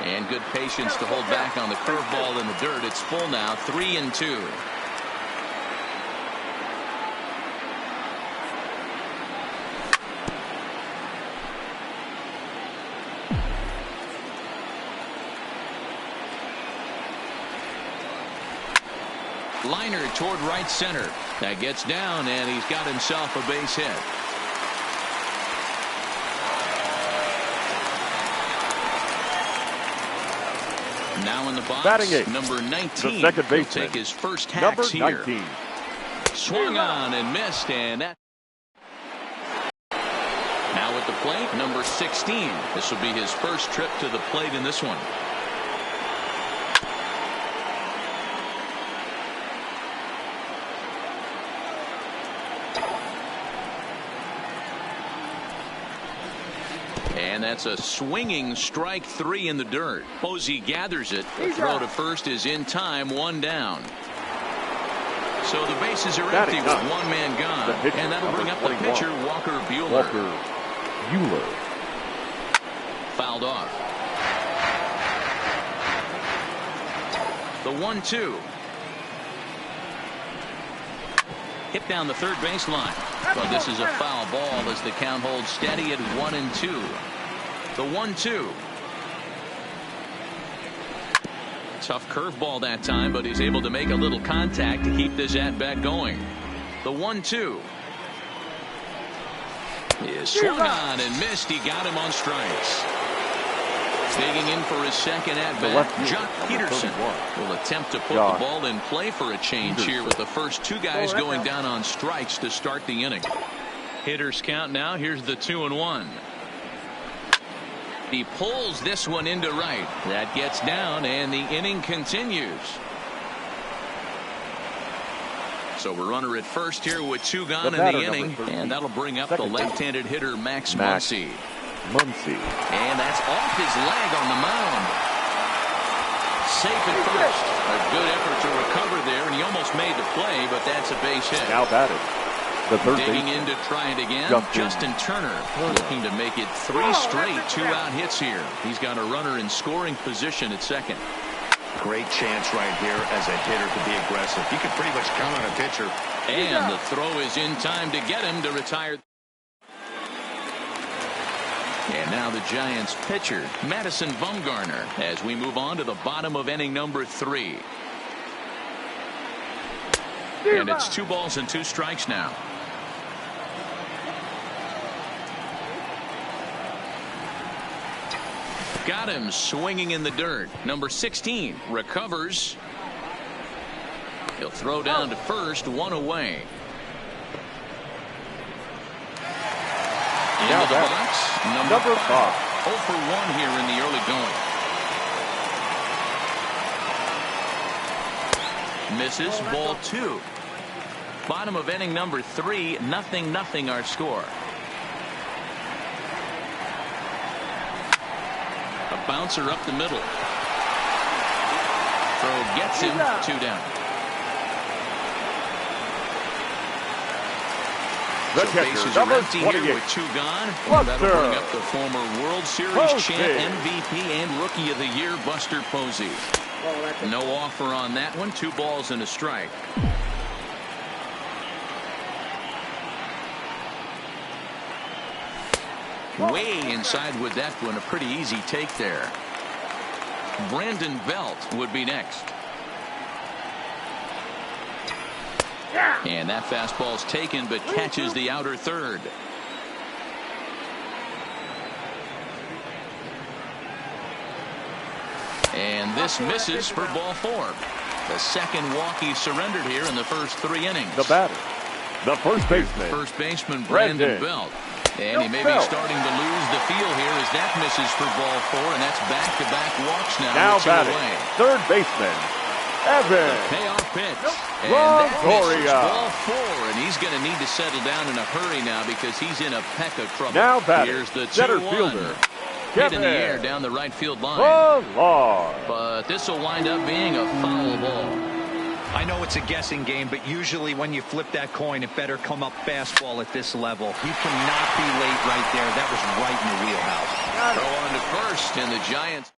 And good patience to hold back on the curveball in the dirt. It's full now. 3-2. Liner toward right center. That gets down, and he's got himself a base hit. Now in the box, batting 8, number 19. The second baseman, take his first hacks here. Number 19. Swung on and missed, and that. Now at the plate, number 16. This will be his first trip to the plate in this one. And that's a swinging strike 3 in the dirt. Posey gathers it. The throw to first is in time. 1 down. So the bases are empty with 1 man gone. And that'll bring up the pitcher, Walker Buehler. Fouled off. The 1-2. Hit down the third baseline. But this is a foul ball as the count holds steady at 1-2. The 1-2. Tough curveball that time, but he's able to make a little contact to keep this at-bat going. The 1-2. Is swung on and missed. He got him on strikes. Digging in for his second at-bat, Jock Peterson will attempt to put the ball in play for a change here with the first 2 guys going down on strikes to start the inning. Hitters count now. Here's the 2-1. He pulls this one into right. That gets down, and the inning continues. So we're runner at first here with 2 gone in the inning, and that'll bring up the left-handed hitter Max Muncy. And that's off his leg on the mound. Safe at first. A good effort to recover there, and he almost made the play, but that's a base hit. Now batted. The third digging in to try it again. Justin Turner looking to make it 3 straight 2-out hits here. He's got a runner in scoring position at second. Great chance right here as a hitter to be aggressive. You can pretty much count on a pitcher. And the throw is in time to get him to retire. And now the Giants pitcher, Madison Bumgarner, as we move on to the bottom of inning number 3. And it's 2 balls and 2 strikes now. Got him swinging in the dirt. Number 16 recovers. He'll throw down to first. 1 away. Into the box, number 5. 0 for 1 here in the early going. Misses. Ball 2. Bottom of inning number 3. 0-0 our score. A bouncer up the middle. Throw gets him. 2 down. The so bases are empty here with 2 gone. And that'll bring up the former World Series champ, MVP, and Rookie of the Year, Buster Posey. No offer on that one. 2 balls and a strike. Way inside with that one. A pretty easy take there. Brandon Belt would be next. And that fastball's taken but catches the outer third. And this misses for ball 4. The second walk he surrendered here in the first 3 innings. The batter, the first baseman. First baseman Brandon Belt. And he may be starting to lose the feel here as that misses for ball 4, and that's back-to-back walks now with 2 batting, away. third baseman, Evan. The payoff pitch. And that misses ball 4, and he's going to need to settle down in a hurry now because he's in a peck of trouble. Now batting, here's the 2-1. center fielder, Hit in the air down the right field line. But this will wind up being a foul ball. I know it's a guessing game, but usually when you flip that coin, it better come up fastball at this level. You cannot be late right there. That was right in the wheelhouse. Throw on to first, and the Giants.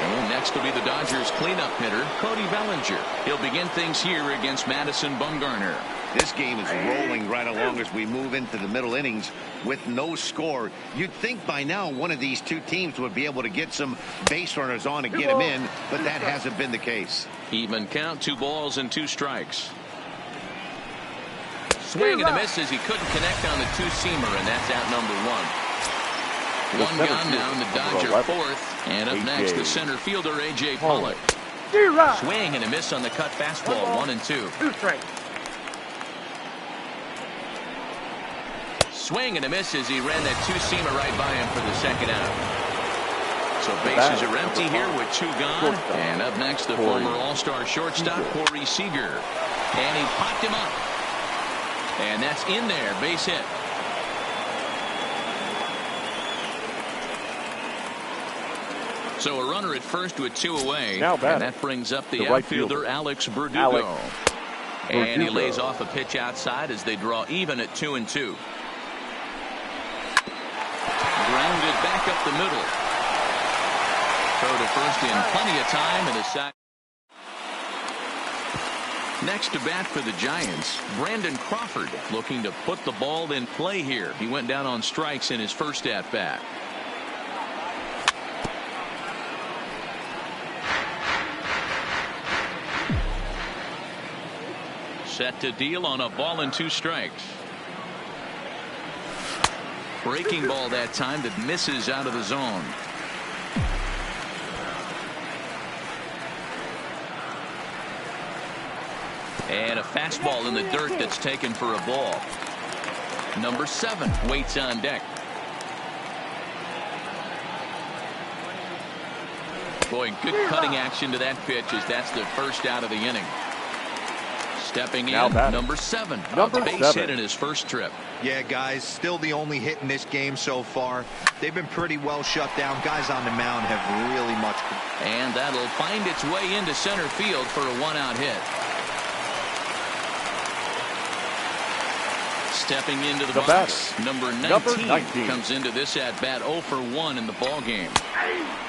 And next will be the Dodgers cleanup hitter, Cody Bellinger. He'll begin things here against Madison Bumgarner. This game is rolling right along as we move into the middle innings with no score. You'd think by now one of these two teams would be able to get some base runners on and get them in, but that hasn't been the case. Even count, 2 balls and 2 strikes. Swing and a miss as he couldn't connect on the 2-seamer, and that's out number 1. One gone now in the Dodger fourth. And up next, the center fielder, A.J. Pollock. Swing and a miss on the cut fastball, 1-2. Swing and a miss as he ran that 2-seamer right by him for the second out. So bases are empty here with 2 gone. And up next, the former All-Star shortstop, Corey Seager. And he popped him up. And that's in there, base hit. So a runner at first with 2 away. And that brings up the outfielder, Alex Verdugo. And he lays off a pitch outside as they draw even at 2-2. Grounded back up the middle. Throw to first in plenty of time, and a sack. Next to bat for the Giants, Brandon Crawford, looking to put the ball in play here. He went down on strikes in his first at bat. Set to deal on a ball and 2 strikes. Breaking ball that time that misses out of the zone. And a fastball in the dirt that's taken for a ball. Number 7 waits on deck. Boy, good cutting action to that pitch as that's the first out of the inning. Stepping in, number 7. Base hit in his first trip. Yeah, guys, still the only hit in this game so far. They've been pretty well shut down. Guys on the mound have really much. And that'll find its way into center field for a 1-out hit. Stepping into the box, number 19 comes into this at bat 0 for 1 in the ball game.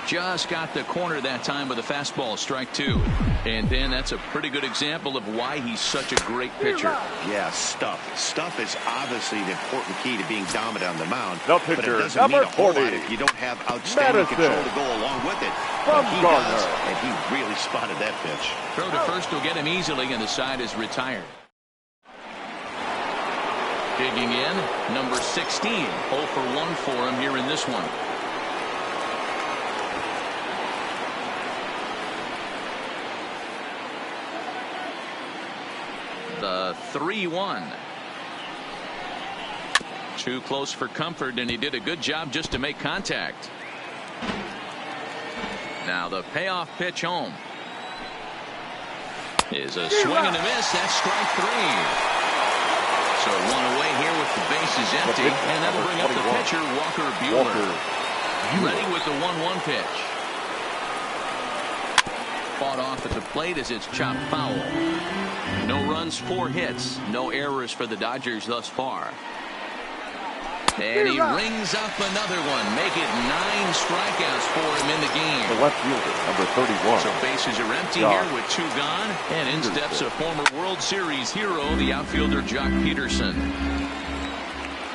Just got the corner that time with a fastball, strike 2. And then that's a pretty good example of why he's such a great pitcher. Yeah, stuff is obviously the important key to being dominant on the mound. The pitcher, but it doesn't mean a whole lot if you don't have outstanding control to go along with it. But he does, and he really spotted that pitch. Throw to first will get him easily, and the side is retired. Digging in, number 16, 0 for 1 for him here in this one. The 3-1. Too close for comfort, and he did a good job just to make contact. Now the payoff pitch home is a swing and a miss. That's strike 3. So 1 away here with the bases empty, and that'll bring up the pitcher, Walker Buehler. Ready with the 1-1 pitch. Fought off at the plate as it's chopped foul. No runs, 4 hits, no errors for the Dodgers thus far. And he rings up another one. Make it 9 strikeouts for him in the game. The left fielder, number 31. So bases are empty here with 2 gone. And in steps a former World Series hero, the outfielder Jock Peterson.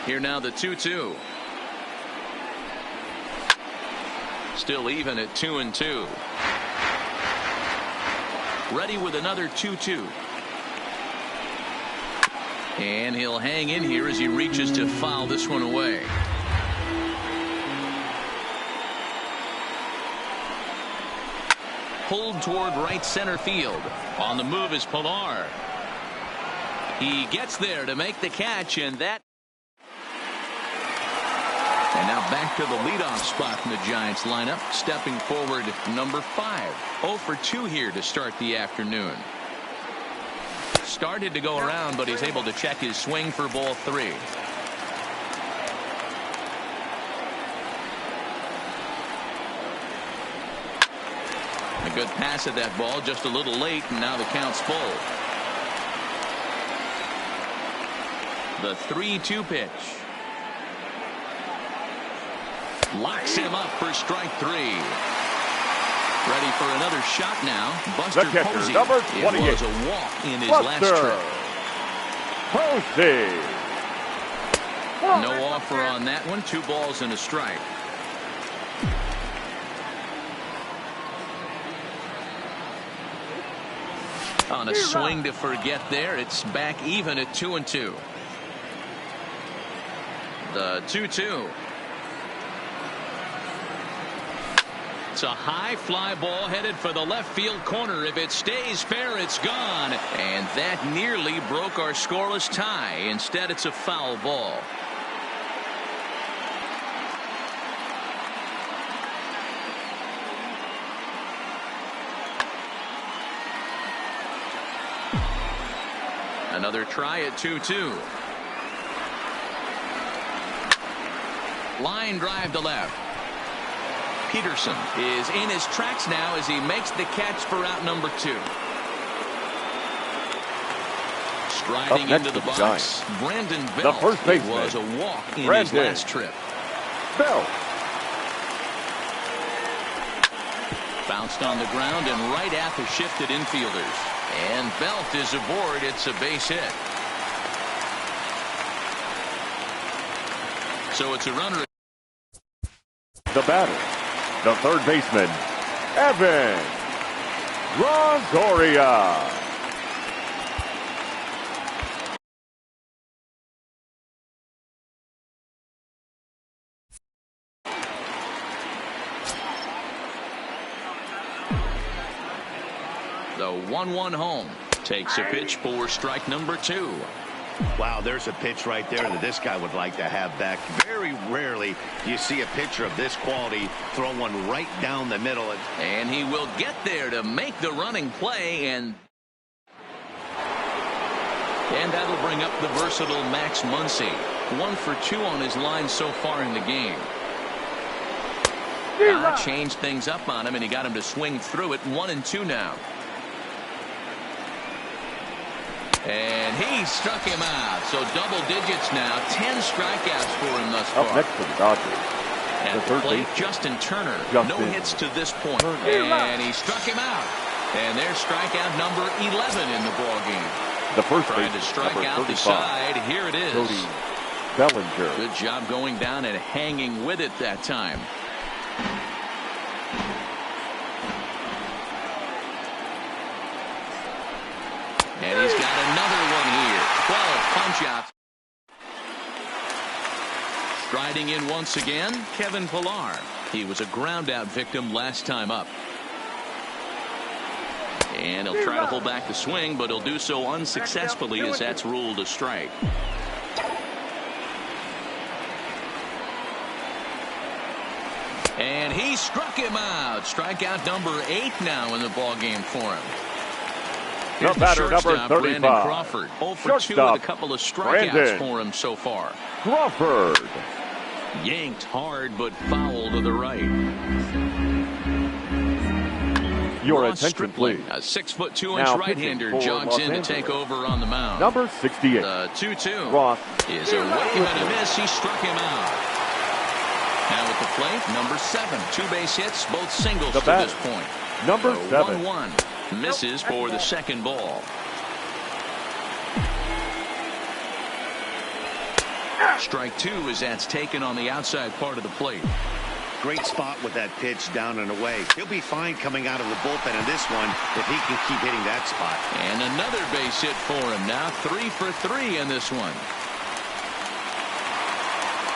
Here now the 2-2. Still even at 2-2. Ready with another 2-2. And he'll hang in here as he reaches to foul this one away. Pulled toward right center field. On the move is Pilar. He gets there to make the catch, and that. And now back to the leadoff spot in the Giants lineup. Stepping forward, number 5. 0 for 2 here to start the afternoon. Started to go around, but he's able to check his swing for ball 3. A good pass at that ball, just a little late, and now the count's full. The 3-2 pitch. Locks him up for strike 3. Ready for another shot now. Buster Posey. Number 28. It was a walk in his last trip. Posey. No offer on that one. 2 balls and a strike. On a swing to forget there, it's back even at 2-2. The 2-2. It's a high fly ball headed for the left field corner. If it stays fair, it's gone. And that nearly broke our scoreless tie. Instead, it's a foul ball. Another try at 2-2. Line drive to left. Peterson is in his tracks now as he makes the catch for out number 2. Striding into the box, Brandon Belt. The first baseman was a walk in his last trip. Belt. Bounced on the ground and right at the shifted infielders. And Belt is aboard. It's a base hit. So it's a runner. The batter, the third baseman, Evan Longoria. The 1-1 home. Takes a pitch for strike number 2. Wow, there's a pitch right there that this guy would like to have back. Very rarely do you see a pitcher of this quality throw one right down the middle. And he will get there to make the running play. And that'll bring up the versatile Max Muncy. 1 for 2 on his line so far in the game. Changed things up on him, and he got him to swing through it. 1-2 now. And he struck him out. So double digits now. 10 strikeouts for him thus far. Up next for the Dodgers. At the plate, Justin Turner. No hits to this point. And he struck him out. And there's strikeout number 11 in the ballgame. The first trying to strike out the side. Here it is. Cody Bellinger. Good job going down and hanging with it that time. And he's got another one here. 12 punch-outs. Striding in once again, Kevin Pilar. He was a ground-out victim last time up. And he'll try to hold back the swing, but he'll do so unsuccessfully as that's ruled a strike. And he struck him out. Strikeout number 8 now in the ballgame for him. Here's the batter, number 35. Brandon Crawford. 0 for 2 with a couple of strikeouts for him so far. Crawford. Yanked hard, but foul to the right. Your Ross attention, Stripling, please. a 6'2" right-hander jogs in to take over on the mound. Number 68. The 2-2 Ross is a wave and a miss. He struck him out. Now at the plate, number 7. 2 base hits, both singles to this point. Number 7. 1-1. Misses for the second ball. Strike two as that's taken on the outside part of the plate. Great spot with that pitch down and away. He'll be fine coming out of the bullpen in this one if he can keep hitting that spot. And another base hit for him. Now 3 for 3 in this one.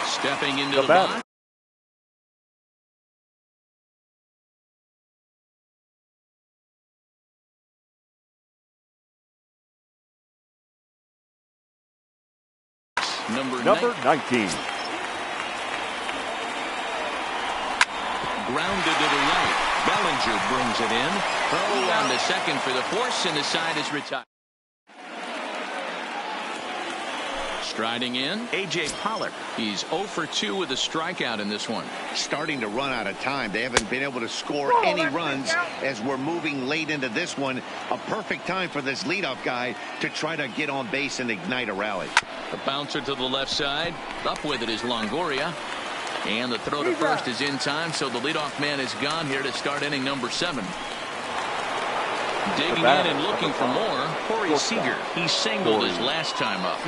Stepping into the box. Number 19. Grounded to the right. Bellinger brings it in. Throw on the second for the force, and the side is retired. Striding in, A.J. Pollock. He's 0 for 2 with a strikeout in this one. Starting to run out of time. They haven't been able to score any runs as we're moving late into this one. A perfect time for this leadoff guy to try to get on base and ignite a rally. The bouncer to the left side. Up with it is Longoria. And the throw to first is in time, so the leadoff man is gone here to start inning number 7. Digging in and looking for more, Corey Seager. He singled his last time up.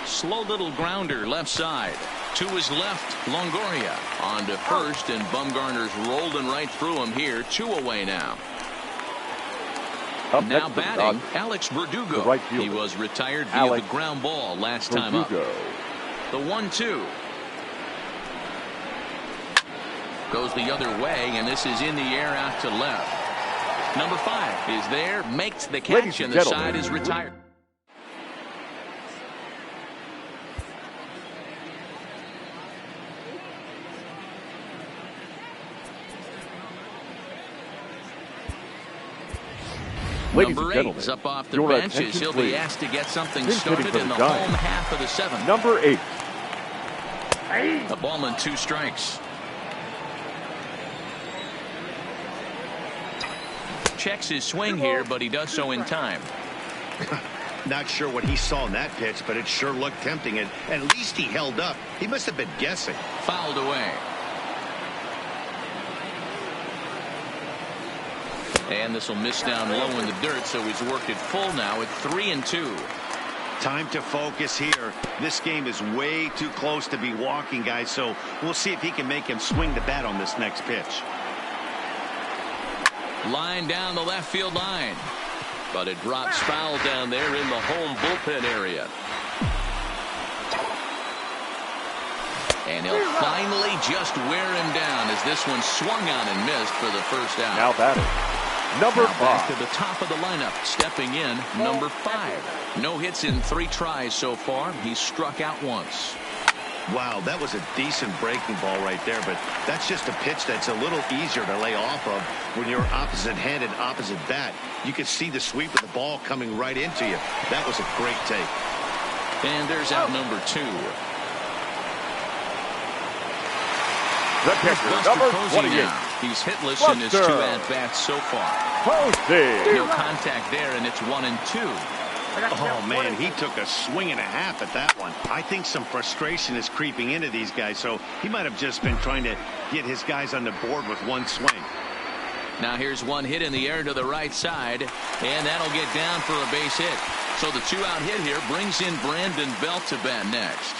Slow little grounder left side. To his left, Longoria. On to first, and Bumgarner's rolling right through him here. 2 away now. Now batting, Alex Verdugo. He was retired via the ground ball last time up. The 1-2. Goes the other way, and this is in the air out to left. Number 5 is there, makes the catch, and the side is retired. Number 8 is up off the benches. He'll be asked to get something started in the home half of the 7th. Number 8. The ball and 2 strikes. Checks his swing here, but he does so in time. Not sure what he saw in that pitch, but it sure looked tempting, and at least he held up. He must have been guessing. Fouled away. And this will miss down low in the dirt, so he's worked it full now at 3-2. Time to focus here. This game is way too close to be walking, guys, so we'll see if he can make him swing the bat on this next pitch. Line down the left field line, but it drops foul down there in the home bullpen area. And he'll finally just wear him down as this one swung on and missed for the first out. Now batting, number 5. Back to the top of the lineup. Stepping in, number 5. No hits in 3 tries so far. He's struck out once. Wow, that was a decent breaking ball right there, but that's just a pitch that's a little easier to lay off of when you're opposite-handed, opposite bat. You can see the sweep of the ball coming right into you. That was a great take. And there's out number 2. The pitcher, number 28. He's hitless in his 2 at-bats so far. No contact there, and it's 1-2. Oh, man, he took a swing and a half at that one. I think some frustration is creeping into these guys, so he might have just been trying to get his guys on the board with one swing. Now here's one hit in the air to the right side, and that'll get down for a base hit. So the 2-out hit here brings in Brandon Belt to bat next.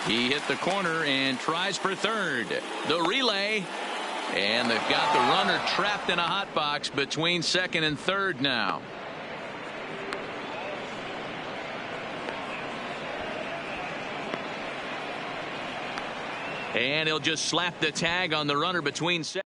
He hit the corner and tries for third. The relay, and they've got the runner trapped in a hot box between second and third now. And he'll just slap the tag on the runner between second.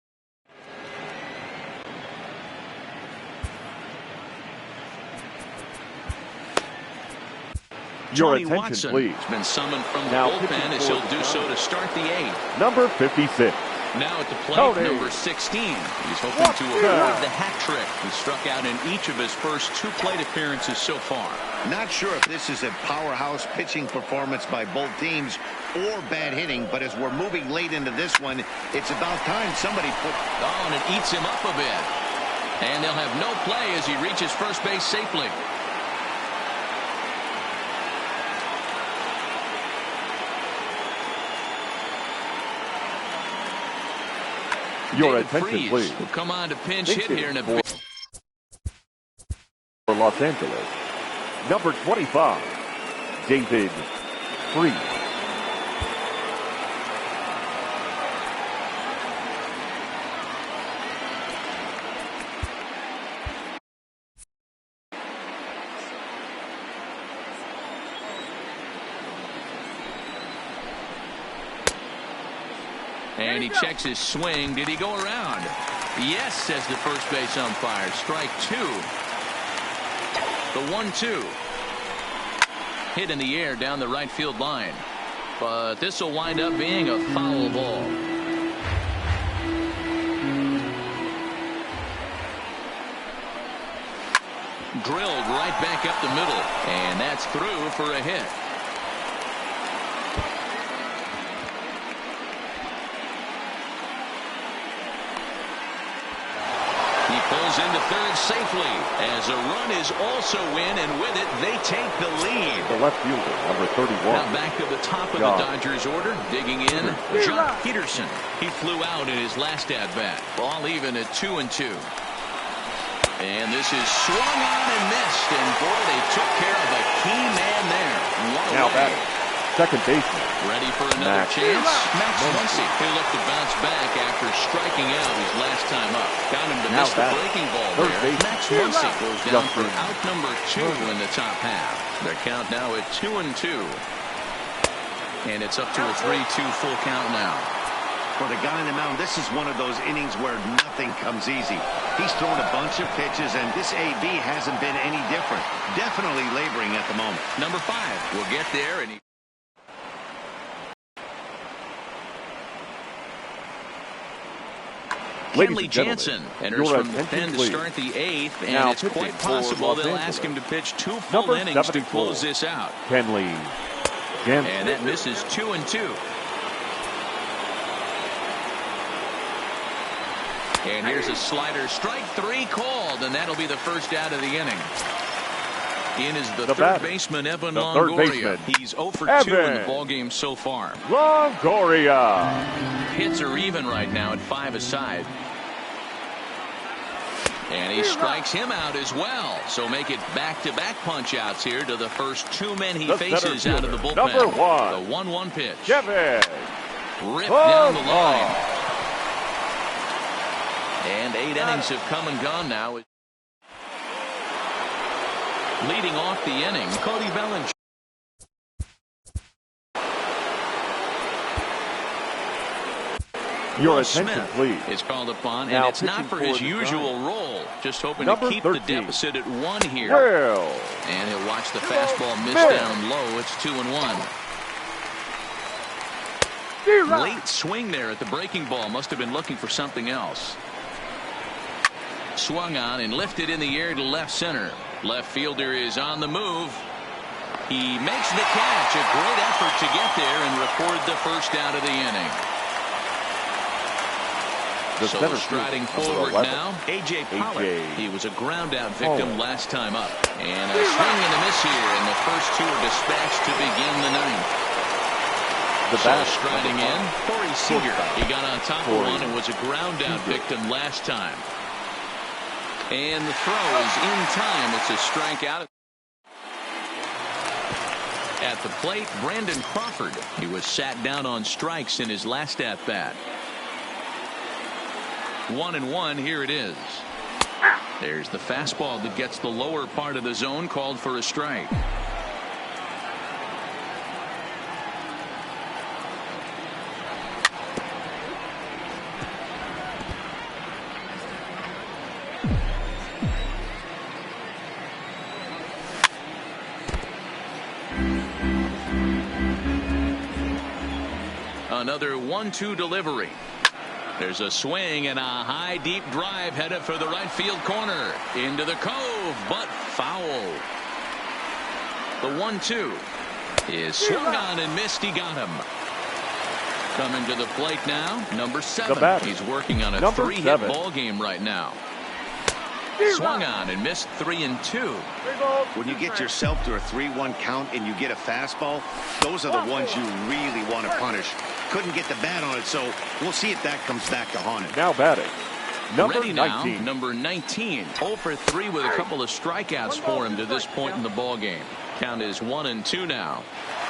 Your Johnny attention, Watson please. has been summoned from the Now bullpen as he'll do so to start the 8th. Number 56. Now at the plate, number 16. He's hoping to avoid the hat trick. He struck out in each of his first 2 plate appearances so far. Not sure if this is a powerhouse pitching performance by both teams or bad hitting, but as we're moving late into this one, it's about time somebody put... Oh, and it eats him up a bit. And they'll have no play as he reaches first base safely. Your David attention, Freese please. will come on to pinch hit here in a bit. For Los Angeles, number 25. David Freese. And he checks his swing. Did he go around? Yes, says the first base umpire. Strike two. The 1-2. Hit in the air down the right field line. But this will wind up being a foul ball. Drilled right back up the middle. And that's through for a hit. Pulls into third safely as a run is also in, and with it they take the lead. The left fielder, number 31. Now back to the top of the Dodgers order, digging in, John Peterson. He flew out in his last at-bat. Ball even at 2-2. And this is swung on and missed, and boy, they took care of a key man there. Now batting, second baseman. Ready for another chance? Max Muncy. He'll look to bounce back after striking out his last time up. Got him to miss the breaking ball there. Max Muncy goes down for out number 2 in the top half. Their count now at 2-2. And it's up to a 3-2 full count now. For the guy on the mound, this is one of those innings where nothing comes easy. He's thrown a bunch of pitches, and this AB hasn't been any different. Definitely laboring at the moment. Number 5 will get there, and he Kenley Jansen enters from the pen to start the 8th, and it's quite possible they'll ask him to pitch 2 full innings to close this out. Kenley Jansen. And that misses 2-2. And here's a slider, strike 3 called, and that'll be the first out of the inning. In is the third baseman, Evan Longoria. He's 0 for 2 in the ballgame so far. Longoria. Hits are even right now at 5 aside. And he strikes him out as well. So make it back-to-back punch-outs here to the first 2 men he faces out of the bullpen. Number 1. The 1-1 pitch. Kevin. Ripped down the line. And 8 innings have come and gone now. Leading off the inning, Cody Bellinger. Your attention, please. Is called upon, and it's not for his usual role. Just hoping to keep the deficit at 1 here. And he'll watch the fastball miss down low. It's 2-1. Late swing there at the breaking ball. Must have been looking for something else. Swung on and lifted in the air to left center. Left fielder is on the move. He makes the catch. A great effort to get there and record the first out of the inning. So striding forward now, A.J. Pollock. He was a ground out victim last time up. And a swing and a miss here, and the first 2 are dispatched to begin the 9th. So striding in, Corey Seager. He got on top of one and was a ground out victim last time. And the throw is in time. It's a strikeout. At the plate, Brandon Crawford. He was sat down on strikes in his last at-bat. 1-1. Here it is. There's the fastball that gets the lower part of the zone, called for a strike. Another 1-2 delivery. There's a swing and a high deep drive headed for the right field corner. Into the cove, but foul. The 1-2 is swung on and missed. He got him. Coming to the plate now, number 7. He's working on a 3-hit ball game right now. Swung on and missed 3-2. When you get yourself to a 3-1 count and you get a fastball, those are the ones you really want to punish. Couldn't get the bat on it, so we'll see if that comes back to haunt it. Now batting, Ready now, number 19. 0 for 3 with a couple of strikeouts for him to this point in the ball game. Count is 1-2 now.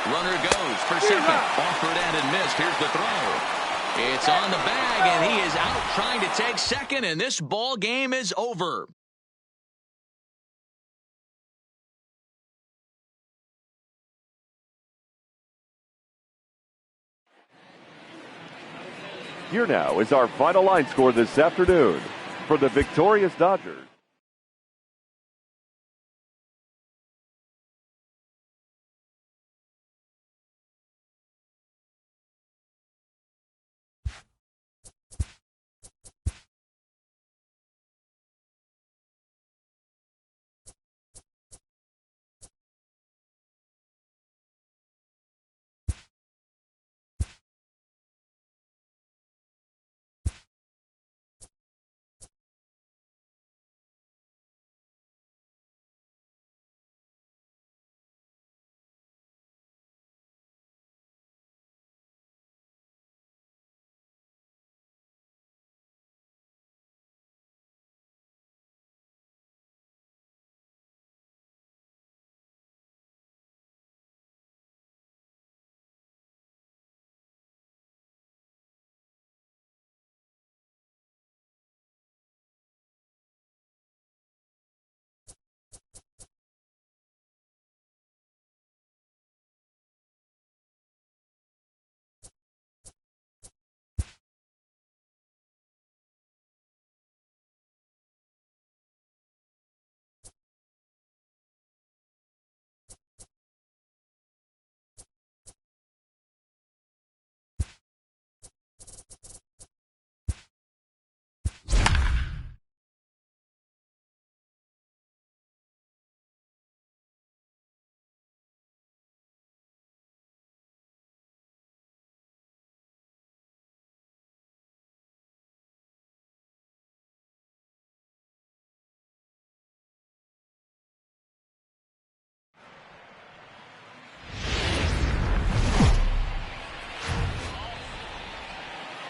Runner goes for second. Offered and missed. Here's the throw. It's on the bag, and he is out trying to take second, and this ball game is over. Here now is our final line score this afternoon for the victorious Dodgers.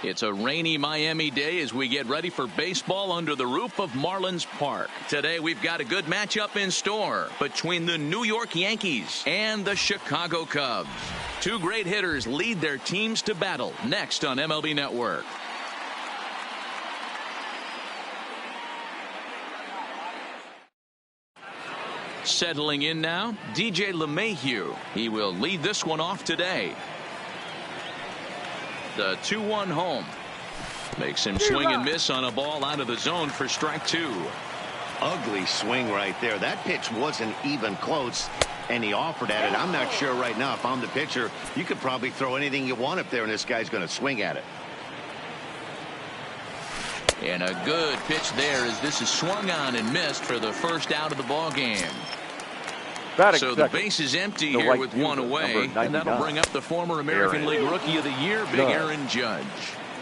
It's a rainy Miami day as we get ready for baseball under the roof of Marlins Park. Today we've got a good matchup in store between the New York Yankees and the Chicago Cubs. Two great hitters lead their teams to battle next on MLB Network. Settling in now, DJ LeMahieu. He will lead this one off today. The 2-1 home. Makes him swing and miss on a ball out of the zone for strike 2. Ugly swing right there. That pitch wasn't even close, and he offered at it. I'm not sure right now if I'm the pitcher. You could probably throw anything you want up there, and this guy's going to swing at it. And a good pitch there as this is swung on and missed for the first out of the ball game. So the base is empty here with one away, and that'll bring up the former American League Rookie of the Year, Big Aaron Judge.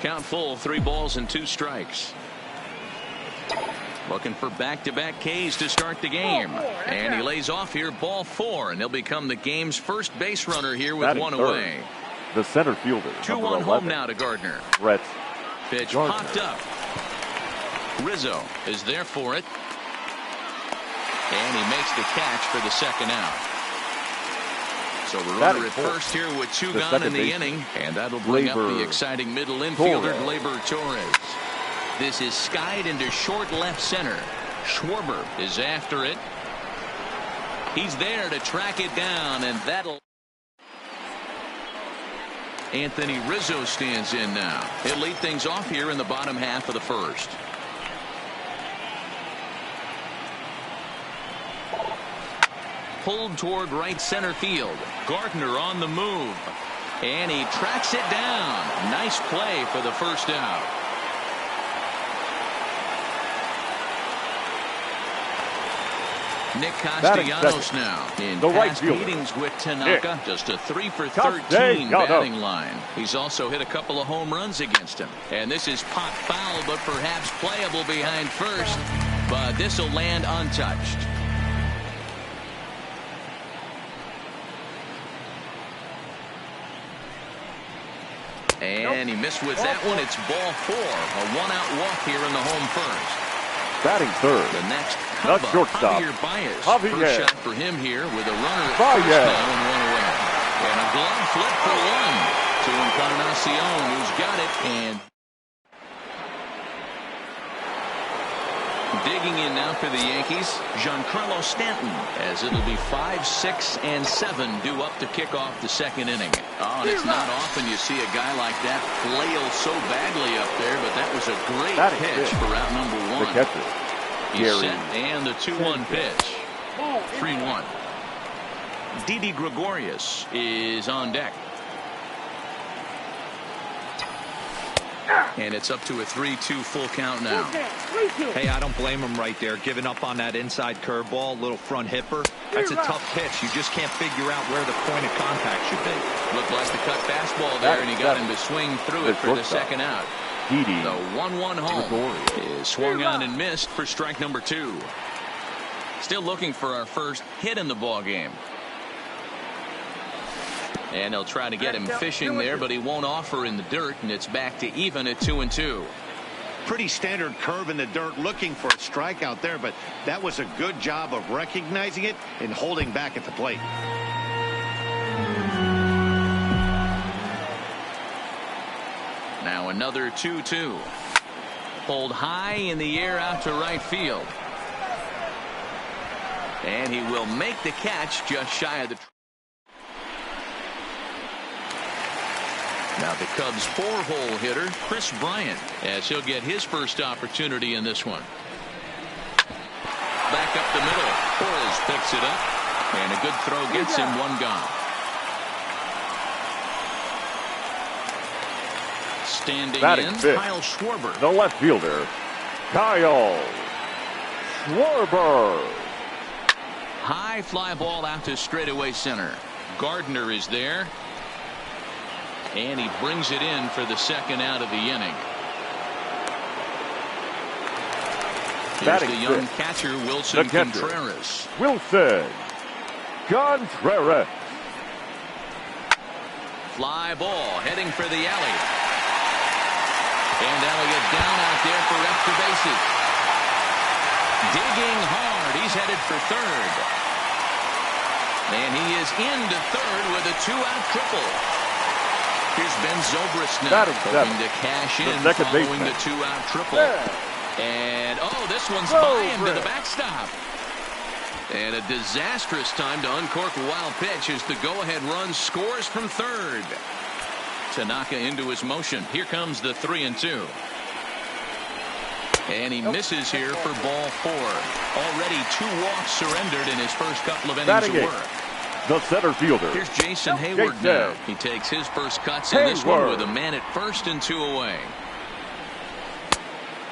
Count full, 3 balls and 2 strikes. Looking for back-to-back Ks to start the game. And he lays off here, ball 4, and he'll become the game's first base runner here with one away. The center fielder. 2-1 home now to Gardner. Brett Pitch Gardner. popped up. Rizzo is there for it. And he makes the catch for the second out. So we're runner at first here with 2 gone in the inning. And that'll bring up the exciting middle infielder, Gleyber Torres. This is skied into short left center. Schwarber is after it. He's there to track it down, and that'll... Anthony Rizzo stands in now. He'll lead things off here in the bottom half of the first. Pulled toward right center field. Gardner on the move. And he tracks it down. Nice play for the first out. Nick Castellanos now in past meetings with Tanaka. Just a 3 for 13 batting line. He's also hit a couple of home runs against him. And this is pop foul, but perhaps playable behind first. But this will land untouched. And he missed with that one. It's ball 4. A one-out walk here in the home first. Batting third. The next Not cover, shortstop. Javier Baez. Javier. First shot for him here with a runner at Baez. first now and one away. And a glove flip for one to Encarnacion, who's got it. And digging in now for the Yankees, Giancarlo Stanton, as it'll be 5, 6, and 7 due up to kick off the second inning. Oh, and it's not often you see a guy like that flail so badly up there, but that was a great pitch for out number 1. The catcher, He's set, and the 2-1 pitch. 3-1. Didi Gregorius is on deck. And it's up to a 3-2 full count now. Hey, I don't blame him right there. Giving up on that inside curveball, little front hipper. That's a tough pitch. You just can't figure out where the point of contact should be. Looked like the cut fastball there, and he got him to swing through it for the second out. Didi. The 1-1 home is swung on and missed for strike number 2. Still looking for our first hit in the ball game. And they'll try to get him fishing there, but he won't offer in the dirt, and it's back to even at 2-2. Pretty standard curve in the dirt, looking for a strikeout there, but that was a good job of recognizing it and holding back at the plate. Now another 2-2. Pulled high in the air out to right field. And he will make the catch just shy of the... Now the Cubs' 4-hole hitter, Chris Bryant, as he'll get his first opportunity in this one. Back up the middle. Torres picks it up. And a good throw gets him one gone. Standing Batting in, fifth, Kyle Schwarber. the left fielder, Kyle Schwarber. High fly ball out to straightaway center. Gardner is there. And he brings it in for the second out of the inning. Here's the young catcher, Wilson Contreras. Wilson Contreras. Fly ball heading for the alley. And Elliott down out there for extra bases. Digging hard. He's headed for third. And he is into third with a 2-out triple. Here's Ben Zobrist now, hoping to cash in following the 2-out triple. And, oh, this one's by him to the backstop. And a disastrous time to uncork a wild pitch as the go-ahead run scores from third. Tanaka into his motion. Here comes the 3-2. And he misses here for ball 4. Already 2 walks surrendered in his first couple of innings of work. The center fielder. Here's Jason Hayward now. He takes his first cuts in this one with a man at first and 2 away.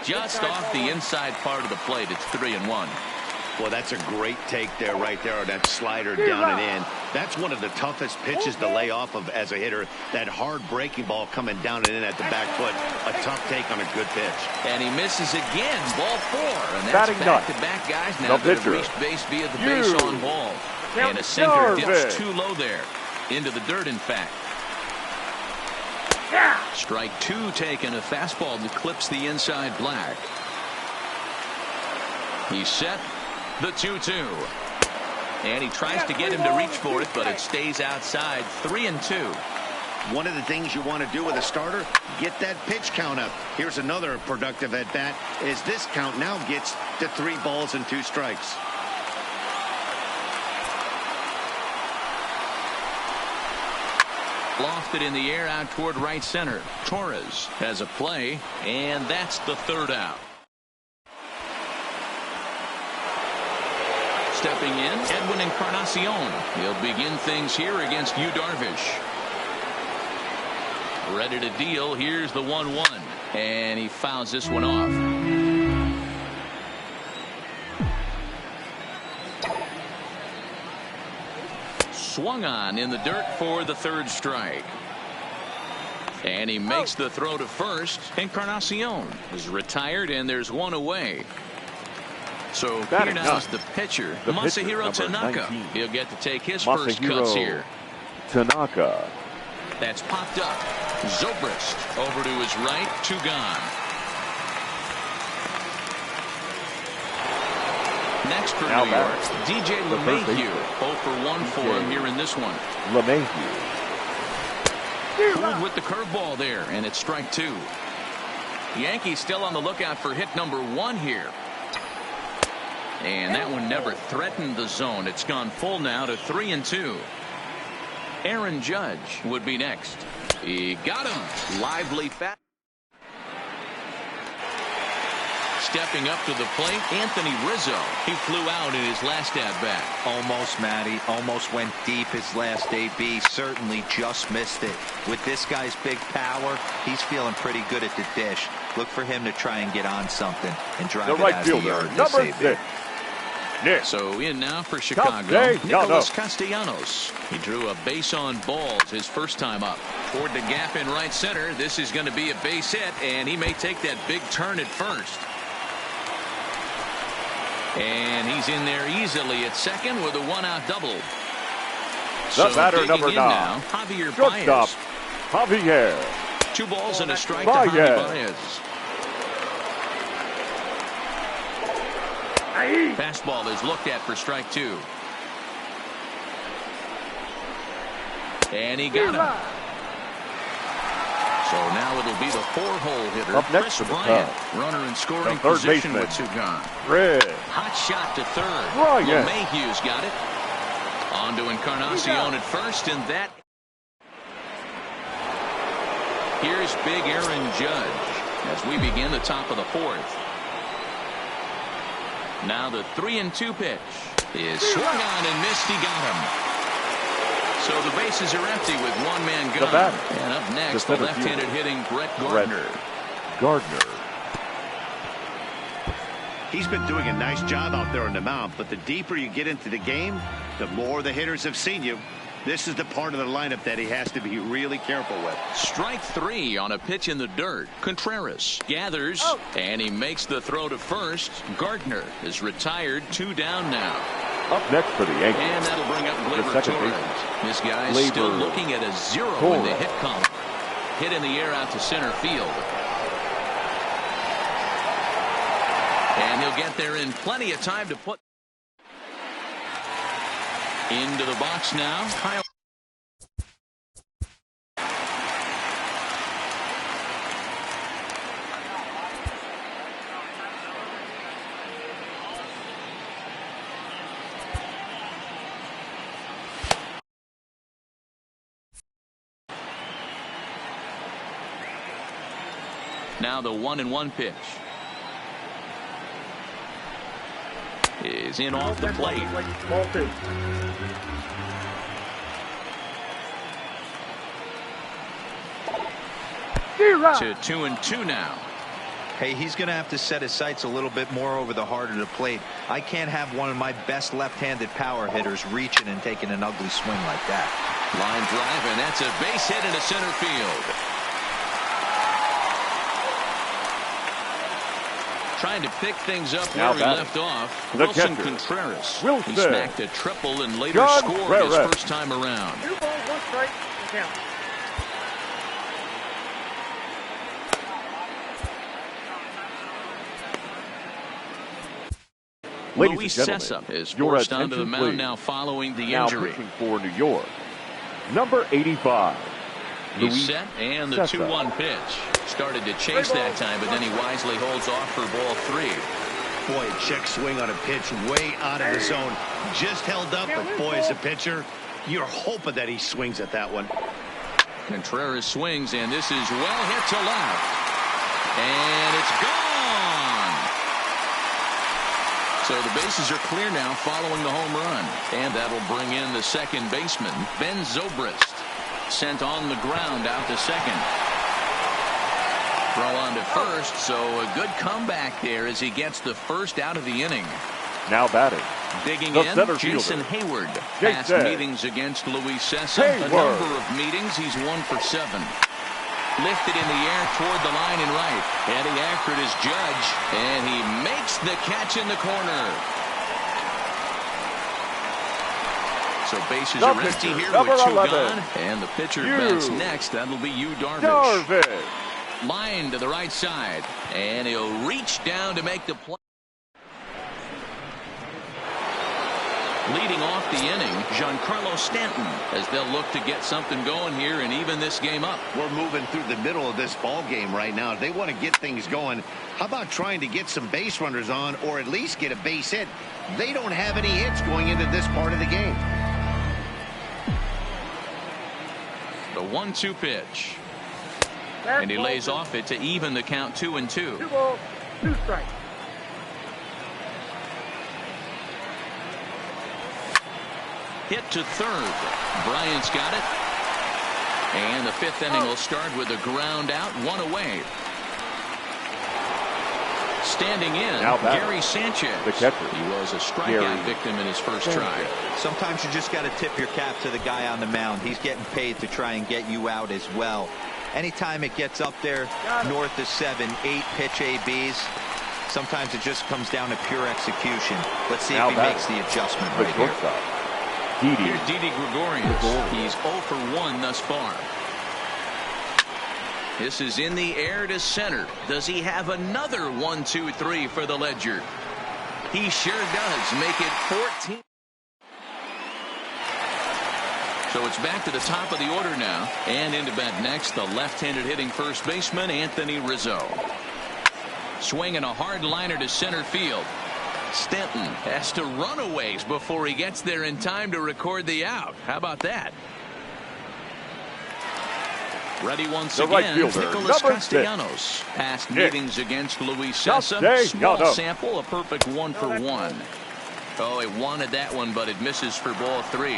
Just off the inside part of the plate, it's 3-1. Well, that's a great take there, right there, that slider down and in. That's one of the toughest pitches to lay off of as a hitter. That hard breaking ball coming down and in at the back foot. A tough take on a good pitch. And he misses again, ball 4. And that's back-to-back guys now that have reached base via the base on ball. And a sinker dips too low there. Into the dirt, in fact. Strike 2 taken, a fastball that clips the inside black. He's set. The 2-2. And he tries to get him to reach for it, but it stays outside. 3-2. One of the things you want to do with a starter, get that pitch count up. Here's another productive at bat as this count now gets to 3 balls and 2 strikes. Lofted in the air out toward right center. Torres has a play, and that's the 3rd out. Stepping in, Edwin Encarnacion. He'll begin things here against Yu Darvish. Ready to deal. Here's the 1-1. And he fouls this one off. Swung on in the dirt for the 3rd strike. And he makes the throw to first. Encarnacion is retired, and there's 1 away. So here now is the pitcher, Masahiro Tanaka. 19. He'll get to take his first cuts here. Tanaka. That's popped up. Zobrist over to his right, 2 gone. Next for New York, DJ LeMahieu, 0 for 1 for him here in this one. LeMahieu. Pulled with the curveball there, and it's strike 2. Yankees still on the lookout for hit number 1 here. And that one never threatened the zone. It's gone full now to 3-2. Aaron Judge would be next. He got him. Lively fat. Stepping up to the plate, Anthony Rizzo. He flew out in his last at-bat. Almost, Matty. Almost went deep his last AB. Certainly just missed it. With this guy's big power, he's feeling pretty good at the dish. Look for him to try and get on something and drive it out of the yard. Number 6. Nick. So in now for Chicago, Nicholas Castellanos. He drew a base on balls his first time up. Toward the gap in right center. This is going to be a base hit, and he may take that big turn at first. And he's in there easily at second with a 1-out double. The batter, number 9. Now, Javier Shortstop, Baez. Javier. 2 balls and a strike to Javier Baez. Fastball is looked at for strike 2. And he got him. So now it'll be the 4-hole hitter, up next Chris Bryant. Runner in scoring position with 2 gone. Hot shot to third. LeMahieu's got it. On to Encarnacion at first, and that. Here's big Aaron Judge as we begin the top of the 4th. Now the 3-2 pitch is swung on and missed. He got him. So the bases are empty with 1 man gone. And up next, the left-handed hitting Brett Gardner. He's been doing a nice job out there on the mound, but the deeper you get into the game, the more the hitters have seen you. This is the part of the lineup that he has to be really careful with. Strike 3 on a pitch in the dirt. Contreras gathers, and he makes the throw to first. Gardner is retired, 2 down now. Up next for the Yankees. And that'll bring up Gleyber Torres. This guy's still looking at a 0 in the hit column. Hit in the air out to center field. And he'll get there in plenty of time to put into the box now. Kyle. Now the 1-1 pitch is in off the plate. To 2-2 now. Hey, he's going to have to set his sights a little bit more over the heart of the plate. I can't have one of my best left-handed power hitters reaching and taking an ugly swing like that. Line drive, and that's a base hit into center field. Trying to pick things up where he left off. Wilson Contreras. He smacked a triple and later scored his first time around. 2 balls, 1 strike, count. Luis Cessa is forced onto the mound now following the injury. Now pitching for New York, number 85. He's set, and the 2-1 pitch. Started to chase that time, but then he wisely holds off for ball 3. Boy, a check swing on a pitch way out of the zone. Just held up, but boy, as a pitcher, you're hoping that he swings at that one. Contreras swings, and this is well hit to left. And it's gone. So the bases are clear now following the home run. And that'll bring in the second baseman, Ben Zobrist. Sent on the ground out to second. Throw on to first, so a good comeback there as he gets the first out of the inning. Now batting. Digging the in, Jason Hayward. Past meetings against Luis Cessa. A number of meetings, he's 1 for 7. Lifted in the air toward the line and right. Heading after it is Judge, and he makes the catch in the corner. So bases The are empty pitcher, here number with 2 11. gone. And the pitcher bats next. That'll be Darvish. Darvish. Line to the right side. And he'll reach down to make the play. Leading off the inning, Giancarlo Stanton, as they'll look to get something going here and even this game up. We're moving through the middle of this ball game right now. They want to get things going. How about trying to get some base runners on, or at least get a base hit? They don't have any hits going into this part of the game. The 1-2 pitch. And he lays off it to even the count 2-2. 2 balls, 2 strikes. Hit to third. Bryant's got it. And the 5th inning will start with a ground out, 1 away. Standing in, Gary Sanchez. The catcher. He was a strikeout victim in his first try. Sometimes you just got to tip your cap to the guy on the mound. He's getting paid to try and get you out as well. Anytime it gets up there north of 7, 8 pitch ABs, sometimes it just comes down to pure execution. Let's see if he makes the adjustment right here. Here's Didi Gregorius. He's 0 for 1 thus far. This is in the air to center. Does he have another 1-2-3 for the Ledger? He sure does. Make it 14. So it's back to the top of the order now. And into bat next, the left-handed hitting first baseman, Anthony Rizzo. Swinging a hard liner to center field. Stanton has to run a ways before he gets there in time to record the out. How about that? Ready once again, Nicholas Castellanos. Past meetings against Luis Sessa. Small sample, a perfect 1 for 1. Oh, he wanted that one, but it misses for ball 3.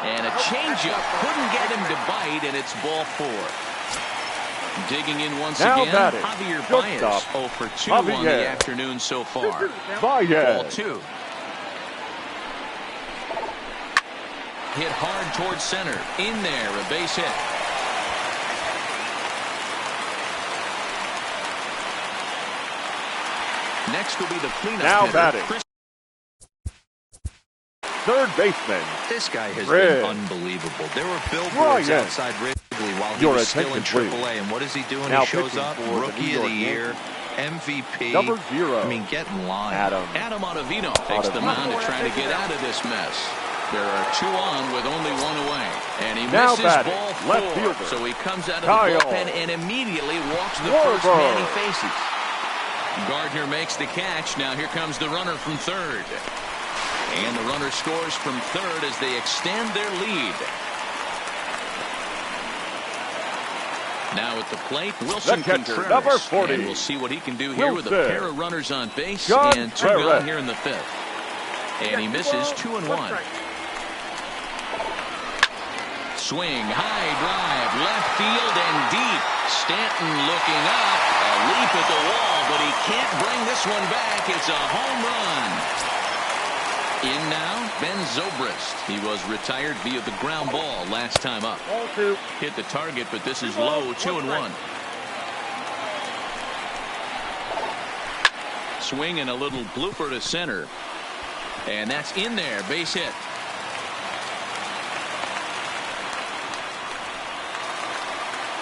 And a changeup couldn't get him to bite, and it's ball 4. Digging in once again, Javier Baez, 0 for 2 on the afternoon so far. Ball 2. Hit hard towards center. In there, a base hit. Next will be the cleanup hitter. Batting. Third baseman. This guy has been unbelievable. There were billboards outside Wrigley while he was still in AAA. And what is he doing? He shows up, Rookie of the Year, MVP. Number 0. I mean, get in line. Adam Ottavino takes the mound to try to get out of this mess. There are 2 on with only 1 away. And he misses ball 4. So he comes out of the bullpen and immediately walks the first man he faces. Gardner makes the catch. Now here comes the runner from third. And the runner scores from third as they extend their lead. Now at the plate, Wilson Contreras. Number 40. And we'll see what he can do here with a pair of runners on base and 2 gone here in the 5th. And he misses 2 and 1. Swing, high drive, left field and deep. Stanton looking up, a leap at the wall, but he can't bring this one back. It's a home run. In now, Ben Zobrist. He was retired via the ground ball last time up. Ball 2. Hit the target, but this is low, 2 and 1. Swing and a little blooper to center. And that's in there, base hit.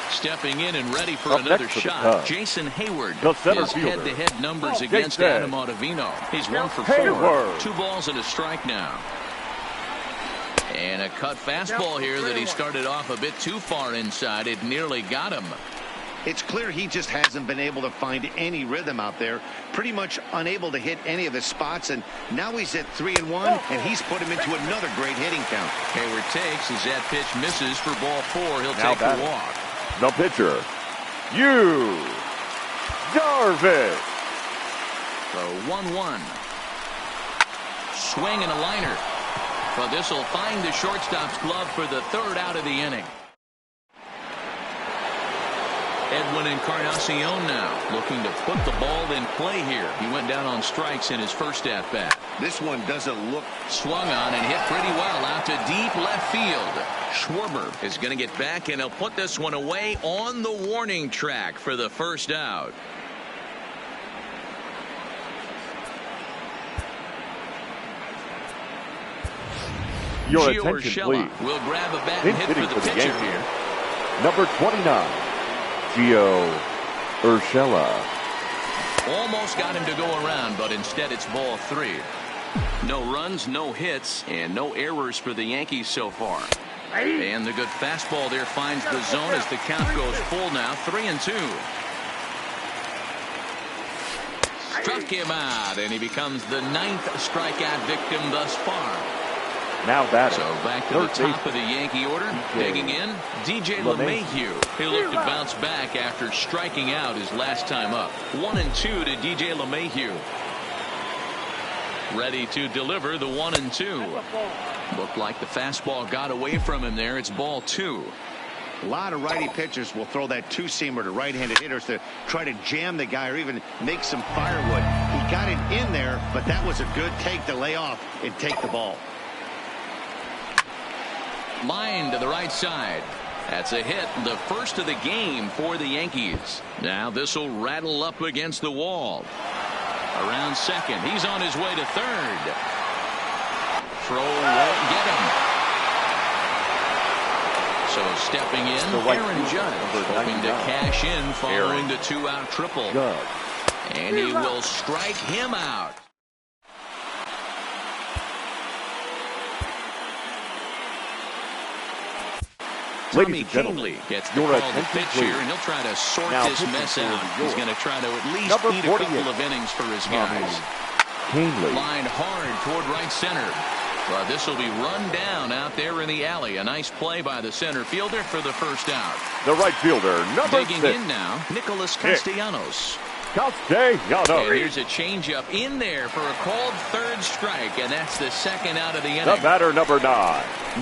Stepping in and ready for another shot. Jason Hayward. His head-to-head numbers against Adam Ottavino. He's 1 for 4. 2 balls and a strike now. And a cut fastball here that he started off a bit too far inside. It nearly got him. It's clear he just hasn't been able to find any rhythm out there. Pretty much unable to hit any of his spots. And now he's at 3 and 1, and he's put him into another great hitting count. Hayward takes as that pitch misses for ball 4. He'll take the walk. The pitcher, Darvish. The 1-1. Swing and a liner. But this will find the shortstop's glove for the 3rd out of the inning. Edwin Encarnacion now looking to put the ball in play here. He went down on strikes in his first at-bat. This one doesn't look... Swung on and hit pretty well out to deep left field. Schwarber is going to get back, and he'll put this one away on the warning track for the 1st out. Your Gio attention, Urshela please. will grab a bat Pinch and hit for hitting the for the pitcher Yankees. here. Number 29, Gio Urshela. Almost got him to go around, but instead it's ball 3. No runs, no hits, and no errors for the Yankees so far. And the good fastball there finds the zone as the count goes full now, 3-2. Struck him out, and he becomes the 9th strikeout victim thus far. Now batting. So back to the top of the Yankee order. Digging in, DJ LeMahieu. He looked to bounce back after striking out his last time up. 1-2 to DJ LeMahieu. Ready to deliver the 1-2. Looked like the fastball got away from him there. It's ball 2. A lot of righty pitchers will throw that two-seamer to right-handed hitters to try to jam the guy or even make some firewood. He got it in there, but that was a good take to lay off and take the ball. Line to the right side. That's a hit, the first of the game for the Yankees. Now this will rattle up against the wall. Around second. He's on his way to third. Throw won't get him. So stepping in, Aaron Judge, hoping to cash in following the 2-out triple. And he will strike him out. Tommy Kingley gets the call to pitch here, and he'll try to sort this mess out. He's going to try to at least eat a couple of innings for his guys. Lined hard toward right center. But this will be run down out there in the alley. A nice play by the center fielder for the first out. The right fielder, number 6. Digging in now, Nicholas Castellanos. Castellanos. And here's a changeup in there for a called third strike, and that's the second out of the inning. The batter, number 9.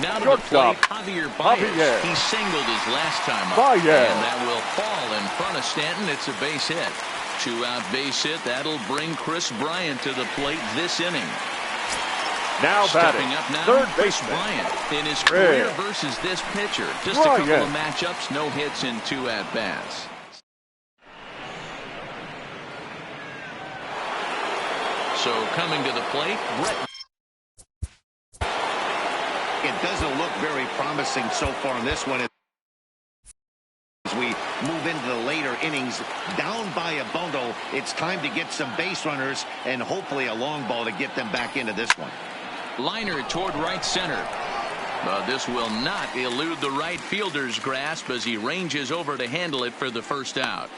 Now to the plate, Javier Baez. He singled his last time up, and that will fall in front of Stanton. It's a base hit. 2-out base hit. That'll bring Chris Bryant to the plate this inning. Now stepping batting, up now, third Chris baseman. Bryant in his career versus this pitcher. Just a couple of matchups, no hits in 2 at-bats. So coming to the plate, Brett. It doesn't look very promising so far in this one. As we move into the later innings, down by a bundle, it's time to get some base runners and hopefully a long ball to get them back into this one. Liner toward right center. But this will not elude the right fielder's grasp as he ranges over to handle it for the first out.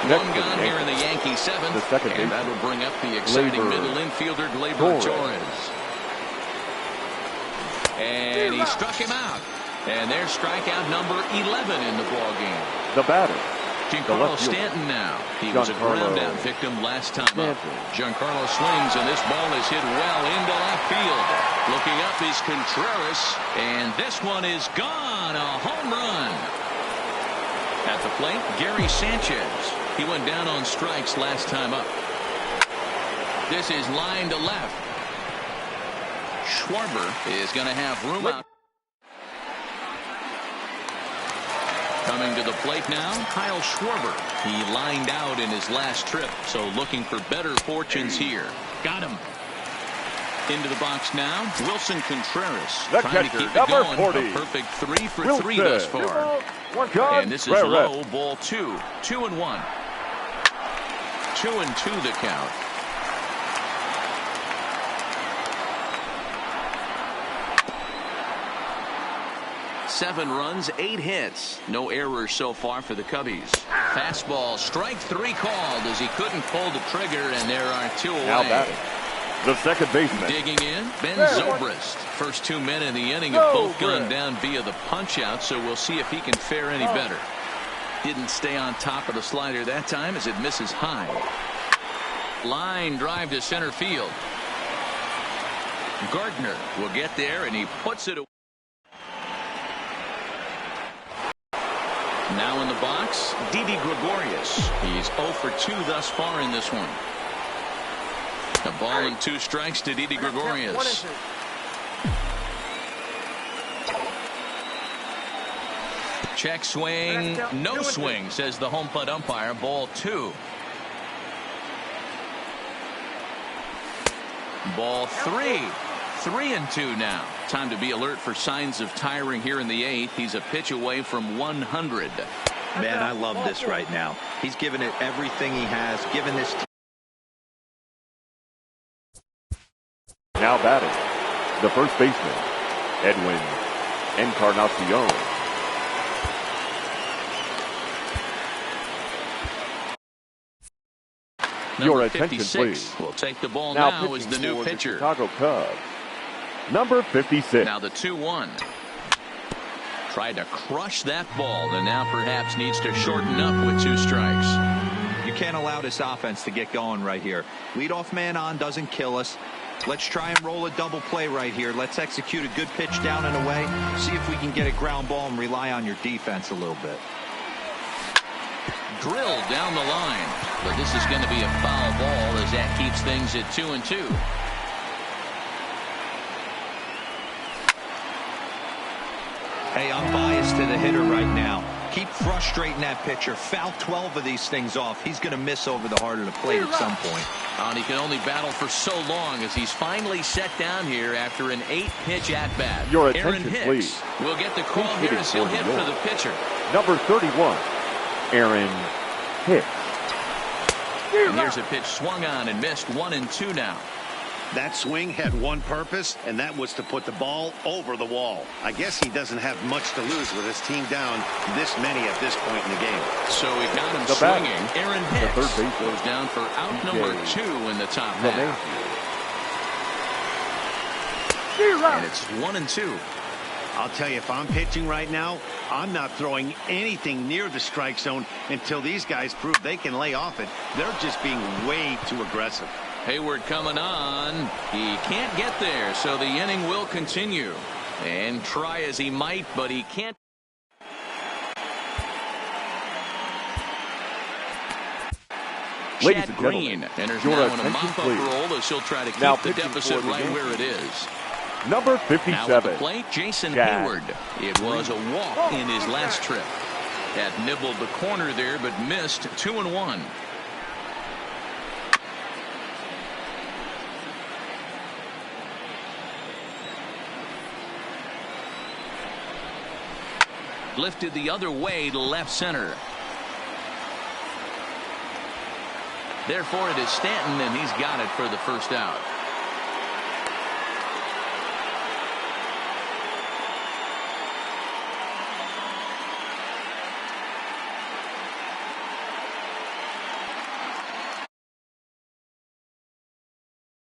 One gone here in the Yankee 7th, and that'll bring up the exciting middle infielder Gleyber Torres. And he struck him out. And there's strikeout number 11 in the ballgame. The batter, Giancarlo Stanton now. He was a ground-out victim last time up. Giancarlo swings, and this ball is hit well into left field. Looking up is Contreras, and this one is gone. A home run. At the plate, Gary Sanchez. He went down on strikes last time up. This is line to left. Schwarber is going to have room out. Coming to the plate now, Kyle Schwarber. He lined out in his last trip, so looking for better fortunes here. Got him. Into the box now, Wilson Contreras. The trying catcher, to keep it number going. 40. A perfect 3 for 3 thus far. And this is low, ball 2. 2-1. 2-2 the count. Seven runs, 8 hits. No errors so far for the Cubbies. Fastball, strike 3 called as he couldn't pull the trigger, and there are 2 away. Now batting, the second baseman. Digging in, Ben Zobrist. First 2 men in the inning have both gone down via the punch-out, so we'll see if he can fare any better. Didn't stay on top of the slider that time as it misses high. Line drive to center field. Gardner will get there, and he puts it away. Now in the box, Didi Gregorius. He's 0 for 2 thus far in this one. A ball and 2 strikes to Didi Gregorius. Check swing, no swing, says the home plate umpire. Ball 2. Ball 3. 3-2 now. Time to be alert for signs of tiring here in the 8th. He's a pitch away from 100. Man, I love this right now. He's given it everything he has, given this. Now batting, the first baseman, Edwin Encarnacion. Your attention, please. Will take the ball now is the new pitcher. The Chicago Cubs, number 56. Now the 2-1. Tried to crush that ball, and now perhaps needs to shorten up with 2 strikes. You can't allow this offense to get going right here. Leadoff man on doesn't kill us. Let's try and roll a double play right here. Let's execute a good pitch down and away. See if we can get a ground ball and rely on your defense a little bit. Drilled down the line, but this is going to be a foul ball as that keeps things at 2-2. Hey, I'm biased to the hitter right now. Keep frustrating that pitcher. Foul 12 of these things off. He's going to miss over the heart of the plate at some point. And he can only battle for so long as he's finally set down here after an 8-pitch at-bat. Your Aaron attention, Hicks please. will get the call here as he'll hit for the pitcher. Number 31, Aaron Hicks. And here's a pitch swung on and missed. 1-2 now. That swing had one purpose, and that was to put the ball over the wall. I guess he doesn't have much to lose with his team down this many at this point in the game. So we got him The swinging. batter, Aaron the Hicks third baseman, goes down for out number 2 in the top half. And it's 1-2. I'll tell you, if I'm pitching right now, I'm not throwing anything near the strike zone until these guys prove they can lay off it. They're just being way too aggressive. Hayward coming on. He can't get there, so the inning will continue. And try as he might, but he can't. Ladies Chad and Green gentlemen, enters your now in a attention, mop-up please. role as he'll try to keep Now the pitching deficit for the right Yankees. where it is. Number Now at 57, the plate, Jason Chad Hayward. It was a walk in his last trip. That nibbled the corner there, but missed. 2-1. Lifted the other way to left center. Therefore, it is Stanton, and he's got it for the first out.